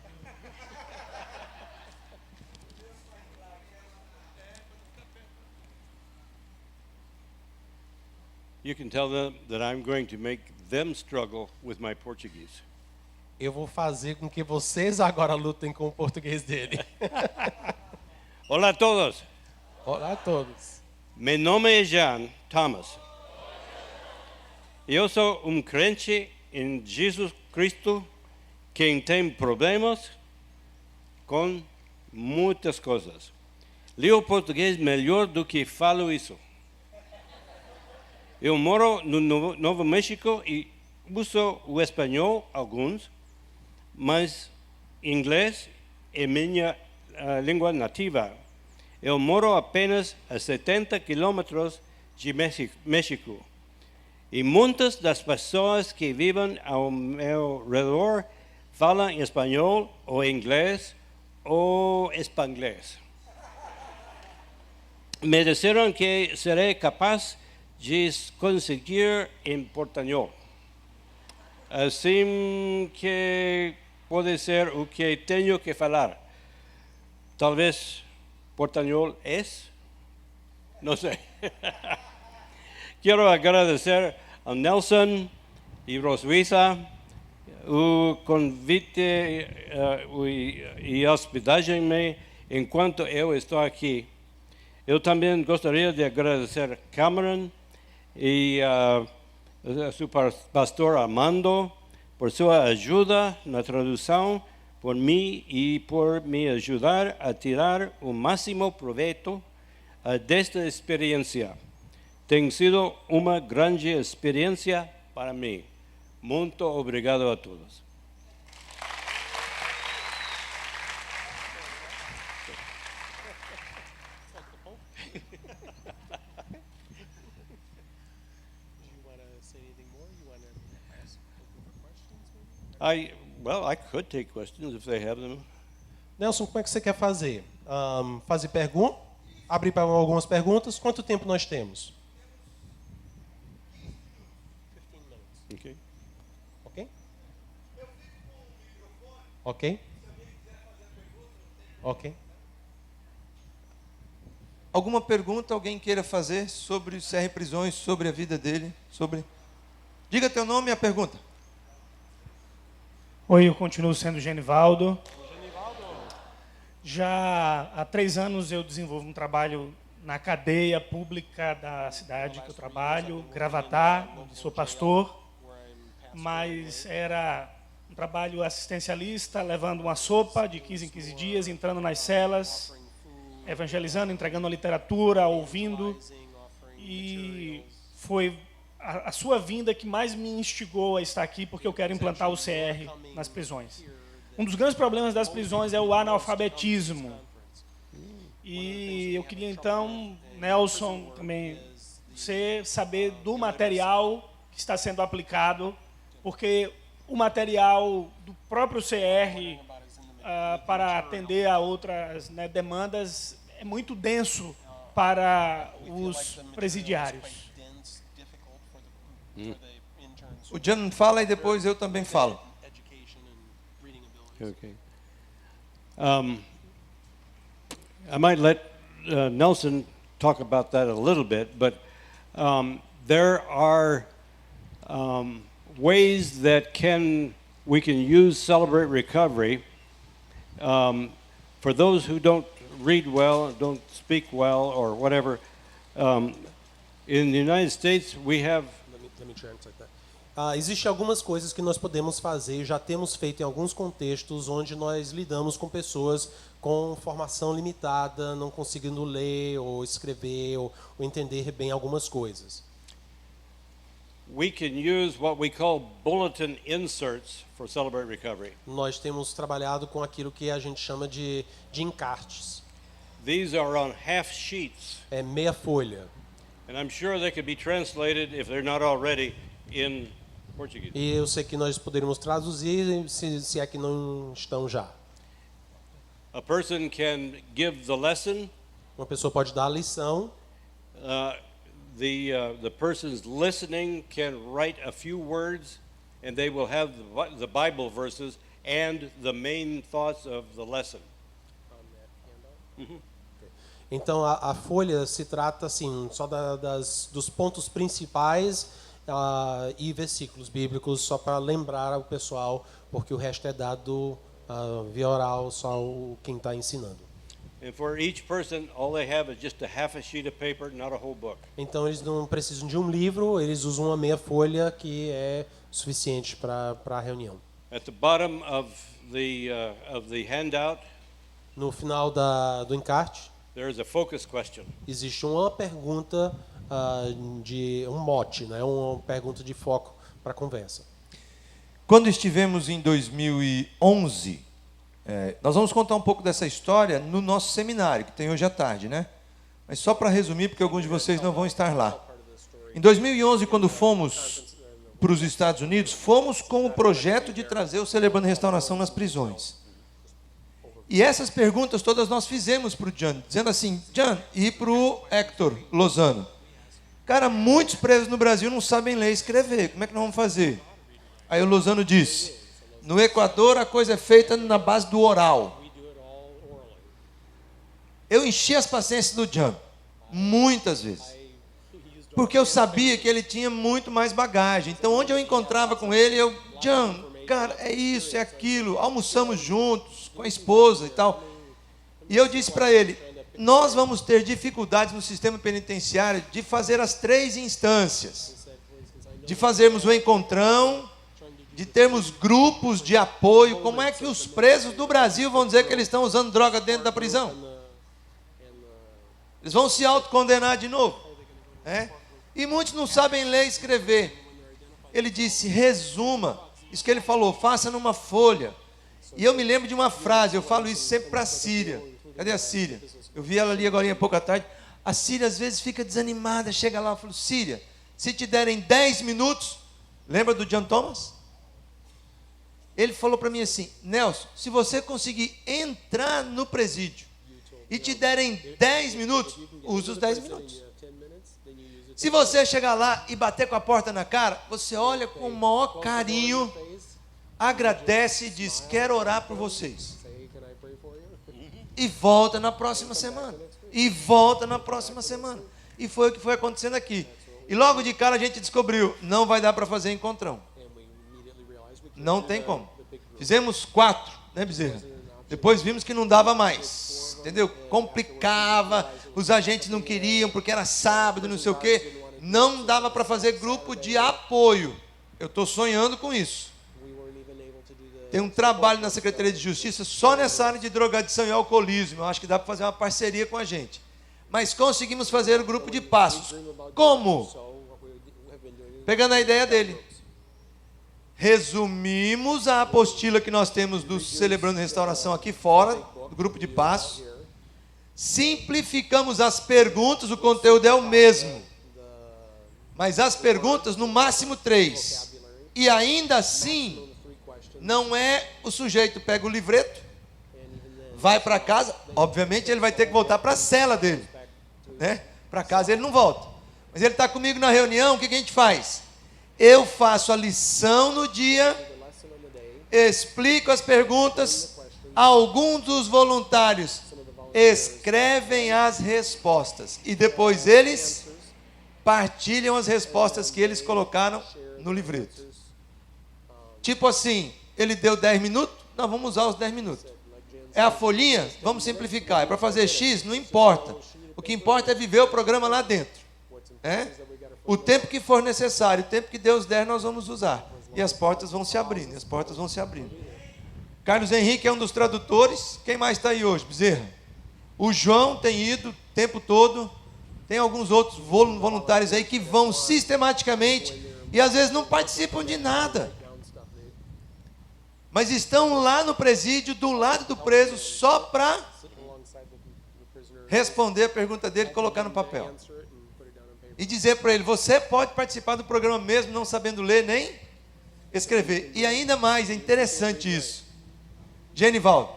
Speaker 2: You can tell them that I'm going to make them struggle with my Portuguese.
Speaker 3: Eu vou fazer com que vocês agora lutem com o português dele.
Speaker 2: Hola a todos.
Speaker 3: Olá a todos.
Speaker 2: Mi nome é John Thomas. Eu sou crente em Jesus Cristo que tem problemas com muitas coisas. Leio português melhor do que falo isso. Eu moro no Novo México e uso o espanhol alguns, mas inglês é minha língua nativa. Eu moro apenas a 70 quilômetros de México. E muitas das pessoas que vivem ao meu redor falam espanhol ou inglês ou espanglês. Me disseram que serei capaz de conseguir em portanhol. Assim que pode ser o que tenho que falar. Talvez portanhol é? Não sei. Quero agradecer a Nelson e Roswitha o convite e hospedagem-me enquanto eu estou aqui. Eu também gostaria de agradecer Cameron e a seu pastor Armando por sua ajuda na tradução, por mim e por me ajudar a tirar o máximo proveito desta experiência. Tem sido uma grande experiência para mim. Muito obrigado a todos. I could take questions if they have them.
Speaker 3: Nelson, como é que você quer fazer? Fazer pergunta? Abrir para algumas perguntas. Quanto tempo nós temos?
Speaker 2: Okay.
Speaker 3: Ok? Ok? Ok.
Speaker 1: Alguma pergunta alguém queira fazer sobre o CR Prisões, sobre a vida dele, sobre... Diga teu nome e a pergunta.
Speaker 6: Oi, eu continuo sendo Genivaldo. Já há 3 anos eu desenvolvo um trabalho na cadeia pública da cidade que eu trabalho, Gravatá, onde sou pastor, mas era um trabalho assistencialista, levando uma sopa de 15 em 15 dias, entrando nas celas, evangelizando, entregando a literatura, ouvindo. E foi a sua vinda que mais me instigou a estar aqui, porque eu quero implantar o CR nas prisões. Um dos grandes problemas das prisões é o analfabetismo. E eu queria então, Nelson, também, você saber do material que está sendo aplicado, porque o material do próprio CR para atender a outras, né, demandas é muito denso para os presidiários.
Speaker 1: O John fala e depois eu também falo.
Speaker 2: Okay. I might let Nelson talk about that a little bit, but there are ways that we can use Celebrate Recovery for those who don't read well, don't speak well, or whatever. In the United States, we have.
Speaker 3: Let me translate that. Existem algumas coisas que nós podemos fazer, já temos feito em alguns contextos onde nós lidamos com pessoas com formação limitada, não conseguindo ler ou escrever ou entender bem algumas coisas.
Speaker 2: We can use what we call bulletin inserts for Celebrate Recovery.
Speaker 3: Nós temos trabalhado com aquilo que a gente chama de encartes.
Speaker 2: These are on half sheets.
Speaker 3: É meia folha.
Speaker 2: And I'm sure they could be translated, if they're not already, in Portuguese.
Speaker 3: E eu sei que nós poderíamos traduzir, se é que não estão já.
Speaker 2: A person can give the lesson.
Speaker 3: Uma pessoa pode dar a lição.
Speaker 2: The person's listening can write a few words, and they will have the Bible verses and the main thoughts of the lesson.
Speaker 3: Então a folha se trata assim só dos pontos principais e versículos bíblicos, só para lembrar o pessoal, porque o resto é dado via oral, só quem está ensinando.
Speaker 2: And for each person, all they have is just a half a sheet of paper, not a whole book.
Speaker 3: Então eles não precisam de um livro, eles usam uma meia folha que é suficiente para a reunião.
Speaker 2: At the bottom of the handout,
Speaker 3: no final do encarte,
Speaker 2: there is a focus question.
Speaker 3: Existe uma pergunta de um mote, né? Uma pergunta de foco para a conversa.
Speaker 1: Quando estivemos em 2011, nós vamos contar um pouco dessa história no nosso seminário, que tem hoje à tarde, né? Mas só para resumir, porque alguns de vocês não vão estar lá. Em 2011, quando fomos para os Estados Unidos, fomos com o projeto de trazer o Celebrando Restauração nas prisões. E essas perguntas todas nós fizemos para o John, dizendo assim, John, e para o Hector Lozano. Cara, muitos presos no Brasil não sabem ler e escrever, como é que nós vamos fazer? Aí o Lozano disse, no Equador a coisa é feita na base do oral. Eu enchi as paciências do John, muitas vezes. Porque eu sabia que ele tinha muito mais bagagem. Então, onde eu encontrava com ele, John, cara, é isso, é aquilo. Almoçamos juntos, com a esposa e tal. E eu disse para ele, nós vamos ter dificuldades no sistema penitenciário de fazer as 3 instâncias. De fazermos o encontrão, de termos grupos de apoio. Como é que os presos do Brasil vão dizer que eles estão usando droga dentro da prisão? Eles vão se autocondenar de novo. E muitos não sabem ler e escrever. Ele disse, resuma. Isso que ele falou, faça numa folha. E eu me lembro de uma frase, eu falo isso sempre para a Síria. Cadê a Síria? Eu vi ela ali agora há pouco à tarde. A Síria às vezes fica desanimada, chega lá e fala, Síria, se te derem 10 minutos, lembra do John Thomas? Ele falou para mim assim, Nelson, se você conseguir entrar no presídio e te derem 10 minutos, use os 10 minutos. Se você chegar lá e bater com a porta na cara, você olha com o maior carinho, agradece e diz, quero orar por vocês. E volta na próxima semana. E volta na próxima semana. E foi o que foi acontecendo aqui. E logo de cara a gente descobriu, não vai dar para fazer encontrão. Não tem como. Fizemos 4, né, Bezerra? Depois vimos que não dava mais. Entendeu? Complicava, os agentes não queriam porque era sábado, não sei o quê. Não dava para fazer grupo de apoio. Eu estou sonhando com isso. Tem um trabalho na Secretaria de Justiça só nessa área de drogadição e alcoolismo. Eu acho que dá para fazer uma parceria com a gente. Mas conseguimos fazer o grupo de passos. Como? Pegando a ideia dele. Resumimos a apostila que nós temos do Celebrando Restauração aqui fora, do grupo de passos. Simplificamos as perguntas, o conteúdo é o mesmo. Mas as perguntas, no máximo 3. E ainda assim, não é o sujeito pega o livreto, vai para casa, obviamente ele vai ter que voltar para a cela dele, né? Para casa ele não volta. Mas ele está comigo na reunião, o que a gente faz? Eu faço a lição no dia, explico as perguntas, alguns dos voluntários escrevem as respostas e depois eles partilham as respostas que eles colocaram no livreto. Tipo assim, ele deu 10 minutos, nós vamos usar os 10 minutos. É a folhinha? Vamos simplificar. É para fazer X? Não importa. O que importa é viver o programa lá dentro. O tempo que for necessário, o tempo que Deus der, nós vamos usar. E as portas vão se abrindo, e as portas vão se abrindo. Carlos Henrique é um dos tradutores. Quem mais está aí hoje? Bezerra. O João tem ido o tempo todo. Tem alguns outros voluntários aí que vão sistematicamente e às vezes não participam de nada. Mas estão lá no presídio, do lado do preso, só para responder a pergunta dele e colocar no papel. E dizer para ele, você pode participar do programa mesmo não sabendo ler nem escrever. E ainda mais, é interessante isso. Genivaldo,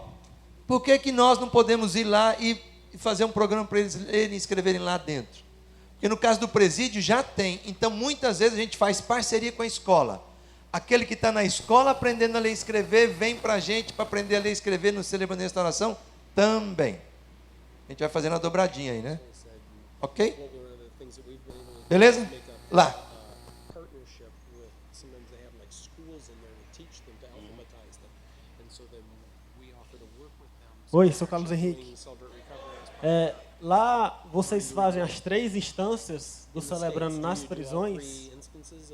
Speaker 1: por que nós não podemos ir lá e fazer um programa para eles lerem e escreverem lá dentro? Porque no caso do presídio já tem. Então muitas vezes a gente faz parceria com a escola. Aquele que está na escola aprendendo a ler e escrever, vem para a gente para aprender a ler e escrever no Celebrando Restauração também. A gente vai fazendo a dobradinha aí, né? Ok? Beleza? Lá.
Speaker 7: Oi, sou Carlos Henrique. Lá vocês fazem as 3 instâncias do Celebrando nas prisões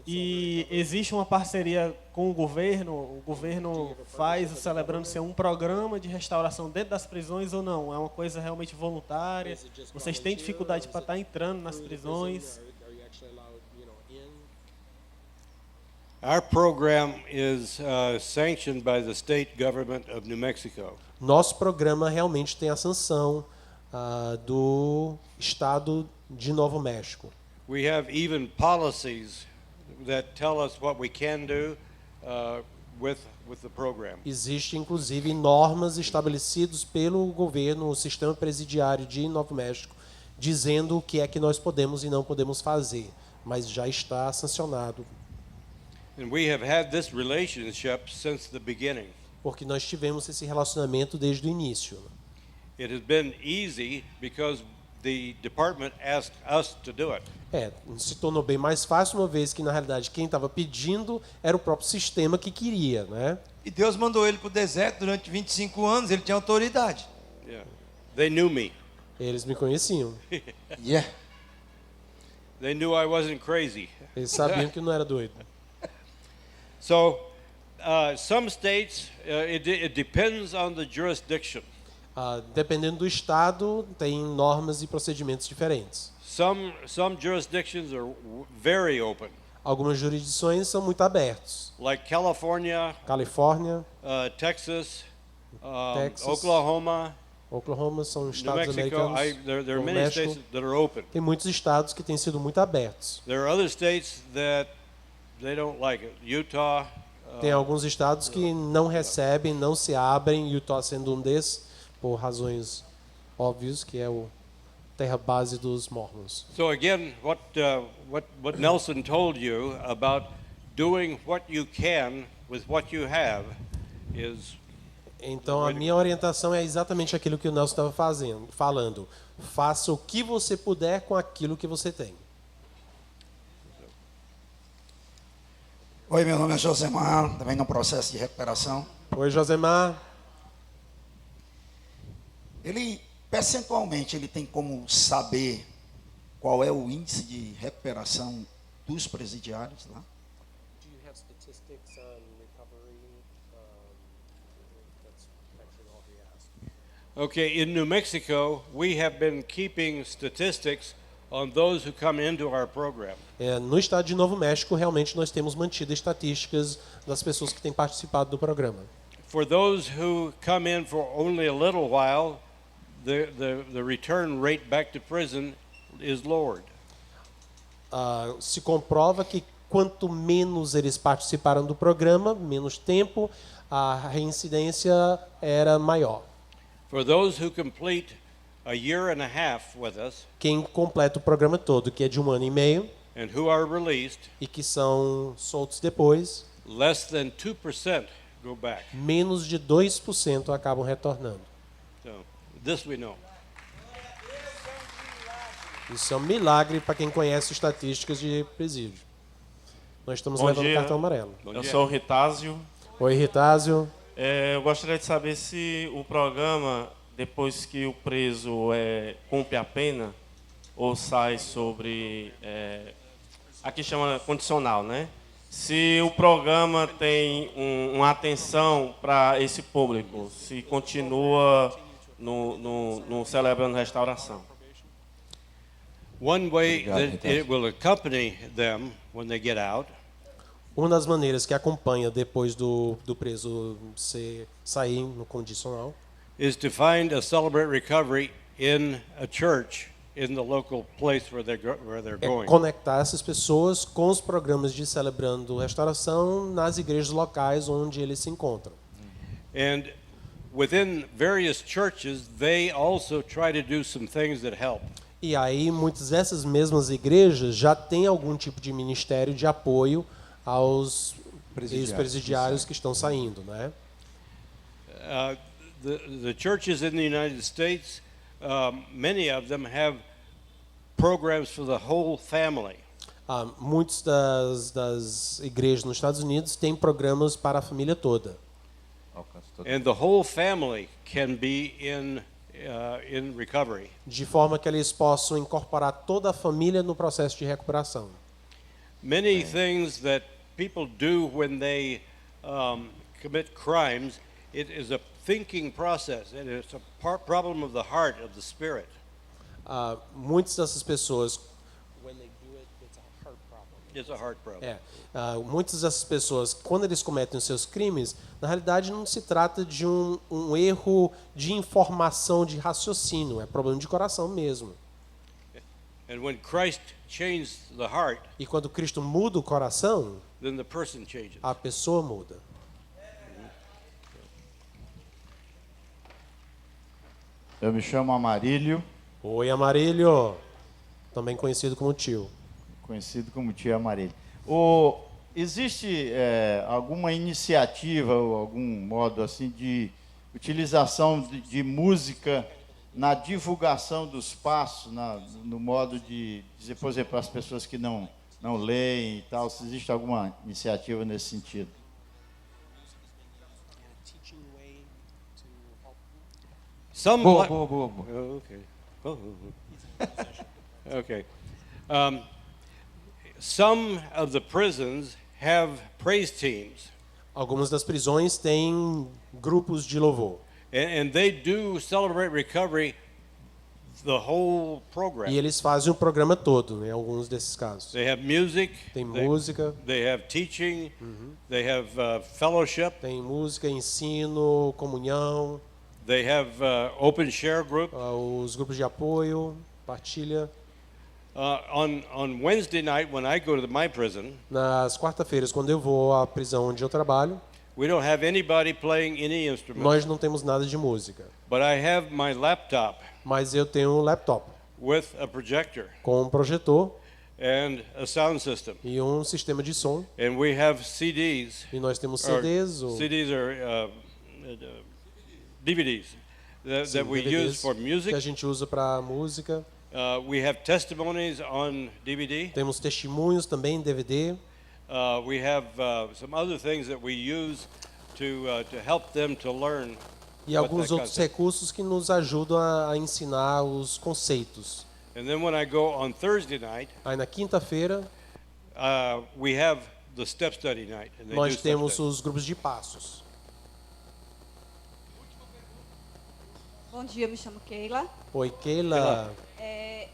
Speaker 7: e existe uma parceria com o governo faz o Celebrando ser um programa de restauração dentro das prisões ou não? É uma coisa realmente voluntária? Vocês têm dificuldade para estar entrando nas prisões?
Speaker 2: Our program is sanctioned by the state government of New Mexico.
Speaker 3: Nosso programa realmente tem a sanção do estado de Novo México.
Speaker 2: We have even policies that tell us what we can do with the program.
Speaker 3: Existe inclusive normas estabelecidas pelo governo, o sistema presidiário de Novo México, dizendo o que é que nós podemos e não podemos fazer, mas já está sancionado.
Speaker 2: And we have had this relationship since the beginning.
Speaker 3: Porque nós tivemos esse relacionamento desde o início.
Speaker 2: It has been easy because the department asked us to do it.
Speaker 3: Se tornou bem mais fácil, uma vez que na realidade quem estava pedindo era o próprio sistema que queria, né?
Speaker 1: E Deus mandou ele para o deserto durante 25 anos, ele tinha autoridade.
Speaker 2: Yeah. They knew me.
Speaker 3: Eles me conheciam.
Speaker 1: Yeah.
Speaker 2: They knew I wasn't crazy.
Speaker 3: Eles sabiam que eu não era doido.
Speaker 2: So, some states, it depends on the jurisdiction.
Speaker 3: Dependendo do estado, tem normas e procedimentos diferentes.
Speaker 2: Some jurisdictions are very open.
Speaker 3: Algumas jurisdições são muito abertas.
Speaker 2: Like California,
Speaker 3: Texas,
Speaker 2: Oklahoma.
Speaker 3: Oklahoma são estados
Speaker 2: New Mexico,
Speaker 3: americanos.
Speaker 2: there are many states that are open.
Speaker 3: Tem muitos estados que têm sido muito abertos.
Speaker 2: There are other states that they don't like it. Utah.
Speaker 3: Tem alguns estados que não recebem, não se abrem, Utah sendo um desses, por razões óbvias, que é o terra base dos mormons.
Speaker 2: So again, what Nelson told you about doing what you can with what you have is.
Speaker 3: Então a minha orientação é exatamente aquilo que o Nelson estava falando. Faça o que você puder com aquilo que você tem.
Speaker 8: Oi, meu nome é Josemar, também no processo de recuperação.
Speaker 3: Oi, Josemar.
Speaker 8: Ele, percentualmente, ele tem como saber qual é o índice de recuperação dos presidiários lá?
Speaker 2: Okay, in New Mexico, we have been keeping statistics on those who come into our program.
Speaker 3: No estado de Novo México, realmente nós temos mantido estatísticas das pessoas que têm participado do programa.
Speaker 2: For those who come in for only a little while, the return rate back to prison is lowered.
Speaker 3: Se comprova que quanto menos eles participaram do programa, menos tempo, a reincidência era maior.
Speaker 2: For those who complete a year and a half with us
Speaker 3: Quem completa o programa todo, que é de 1 ano e meio,
Speaker 2: and who are released,
Speaker 3: e que são soltos depois,
Speaker 2: less than 2% go back.
Speaker 3: menos de 2% acabam retornando.
Speaker 2: So, this we know.
Speaker 3: Isso é um milagre para quem conhece estatísticas de presídio. Nós estamos
Speaker 9: Bom
Speaker 3: levando
Speaker 9: dia.
Speaker 3: cartão amarelo.
Speaker 2: Bom
Speaker 9: Eu
Speaker 2: dia.
Speaker 9: sou o Ritásio.
Speaker 3: Oi, Ritásio.
Speaker 9: Eu gostaria de saber se o programa, depois que o preso cumpre a pena, ou sai sobre... aqui chama condicional, né? Se o programa tem uma atenção para esse público, se continua no Celebrando Restauração.
Speaker 2: One way
Speaker 5: Obrigado,
Speaker 2: that it will accompany them when they get out
Speaker 3: Uma das maneiras que acompanha depois do preso sair no condicional
Speaker 2: is to find a Celebrate Recovery in a church in the local place where they're
Speaker 3: é
Speaker 2: going.
Speaker 3: conectar essas pessoas com os programas de Celebrando Restauração nas igrejas locais onde eles se encontram.
Speaker 2: And within various churches, they also try to do some things that help.
Speaker 3: E aí muitas dessas mesmas igrejas já têm algum tipo de ministério de apoio aos presidiários que estão saindo, né?
Speaker 2: The churches in the United States, many of them have programs for the whole family.
Speaker 3: Muitas das igrejas nos Estados Unidos têm programas para a família toda.
Speaker 2: And the whole family can be in recovery.
Speaker 3: De forma que eles possam incorporar toda a família no processo de recuperação.
Speaker 2: Many things that people do when they commit crimes, it is a thinking process, and it's a problem of the heart, of the spirit.
Speaker 3: Muitas dessas pessoas
Speaker 2: It's a heart problem.
Speaker 3: muitas dessas pessoas, quando eles cometem os seus crimes, na realidade não se trata de um erro de informação, de raciocínio, é problema de coração mesmo.
Speaker 2: And when Christ changed the heart,
Speaker 3: E quando Cristo muda o coração,
Speaker 2: then the person changes.
Speaker 3: a pessoa muda.
Speaker 10: Eu me chamo Amarílio,
Speaker 3: Oi, Amarílio, também conhecido como tio.
Speaker 10: conhecido como Tio Amarílio. Existe alguma iniciativa ou algum modo assim de utilização de música na divulgação dos passos, no modo de dizer, por exemplo, para as pessoas que não leem e tal, se existe alguma iniciativa nesse sentido?
Speaker 5: Boa.
Speaker 2: Oh, okay. Oh. Okay. Some of the prisons have praise teams,
Speaker 3: Algumas das prisões têm grupos de louvor.
Speaker 2: and they do Celebrate Recovery the whole program.
Speaker 3: E eles fazem o programa todo, em alguns desses casos.
Speaker 2: They have music.
Speaker 3: Tem música,
Speaker 2: They have teaching. They have fellowship.
Speaker 3: tem música, ensino, comunhão,
Speaker 2: They have open share group.
Speaker 3: os grupos de apoio, partilha.
Speaker 2: On Wednesday night, when I go to my prison,
Speaker 3: Nas quarta-feiras, quando eu vou à prisão onde eu trabalho,
Speaker 2: we don't have anybody playing any instrument.
Speaker 3: nós não temos nada de música.
Speaker 2: But I have my laptop
Speaker 3: Mas eu tenho um laptop
Speaker 2: with a projector
Speaker 3: com um projetor
Speaker 2: and a sound system.
Speaker 3: e um sistema de som.
Speaker 2: And we have CDs.
Speaker 3: E nós temos
Speaker 2: or
Speaker 3: CDs, ou
Speaker 2: CDs are DVDs that we
Speaker 3: DVDs
Speaker 2: use for
Speaker 3: que
Speaker 2: music.
Speaker 3: a gente usa para música.
Speaker 2: We have testimonies on DVD.
Speaker 3: Temos testemunhos também em DVD.
Speaker 2: We have some other things that we use to help them to learn.
Speaker 3: E alguns outros recursos que nos ajudam a ensinar os conceitos.
Speaker 2: And then when I go on Thursday night,
Speaker 3: Aí na quinta-feira
Speaker 2: we have the step study night. And they do
Speaker 3: nós
Speaker 2: step
Speaker 3: temos
Speaker 2: study.
Speaker 3: os grupos de passos.
Speaker 11: Bom dia, me chamo Keila.
Speaker 3: Oi, Keila.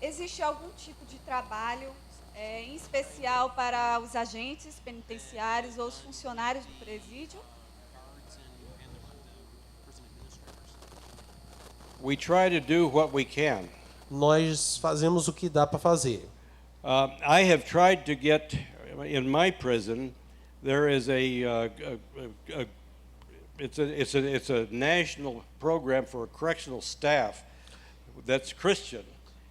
Speaker 11: Existe algum tipo de trabalho, em especial para os agentes penitenciários ou os funcionários do presídio?
Speaker 2: We try to do what we can.
Speaker 3: Nós fazemos o que dá para fazer.
Speaker 2: I have tried to get, in my prison, there is it's a national program for correctional staff that's Christian.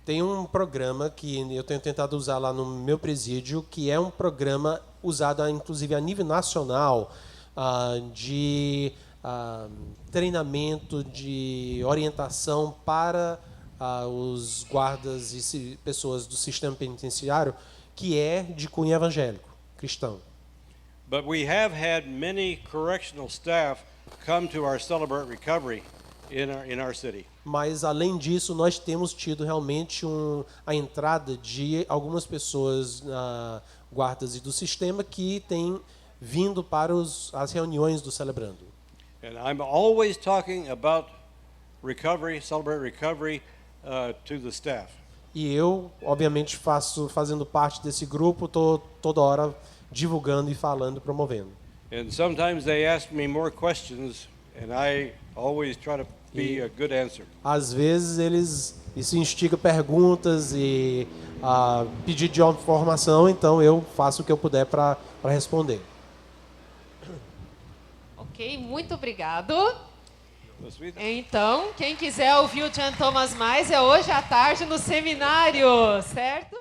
Speaker 3: Tem um programa que eu tenho tentado usar lá no meu presídio, que é um programa usado inclusive a nível nacional, de treinamento, de orientação para os guardas e pessoas do sistema penitenciário, que é de cunho evangélico, cristão.
Speaker 2: But we have had many correctional staff come to our Celebrate Recovery in our city.
Speaker 3: Mas, além disso, nós temos tido realmente a entrada de algumas pessoas, guardas e do sistema, que têm vindo para as reuniões do Celebrando.
Speaker 2: And I'm always talking about recovery, Celebrate Recovery, to the staff.
Speaker 3: E eu, obviamente, fazendo parte desse grupo, estou toda hora divulgando e falando, promovendo.
Speaker 2: And sometimes they ask me more questions, and I always try to be a good answer.
Speaker 3: Às vezes isso instiga perguntas e pedido de informação, então eu faço o que eu puder para responder.
Speaker 12: Ok, muito obrigado. Então, quem quiser ouvir o John Thomas mais, é hoje à tarde no seminário, certo?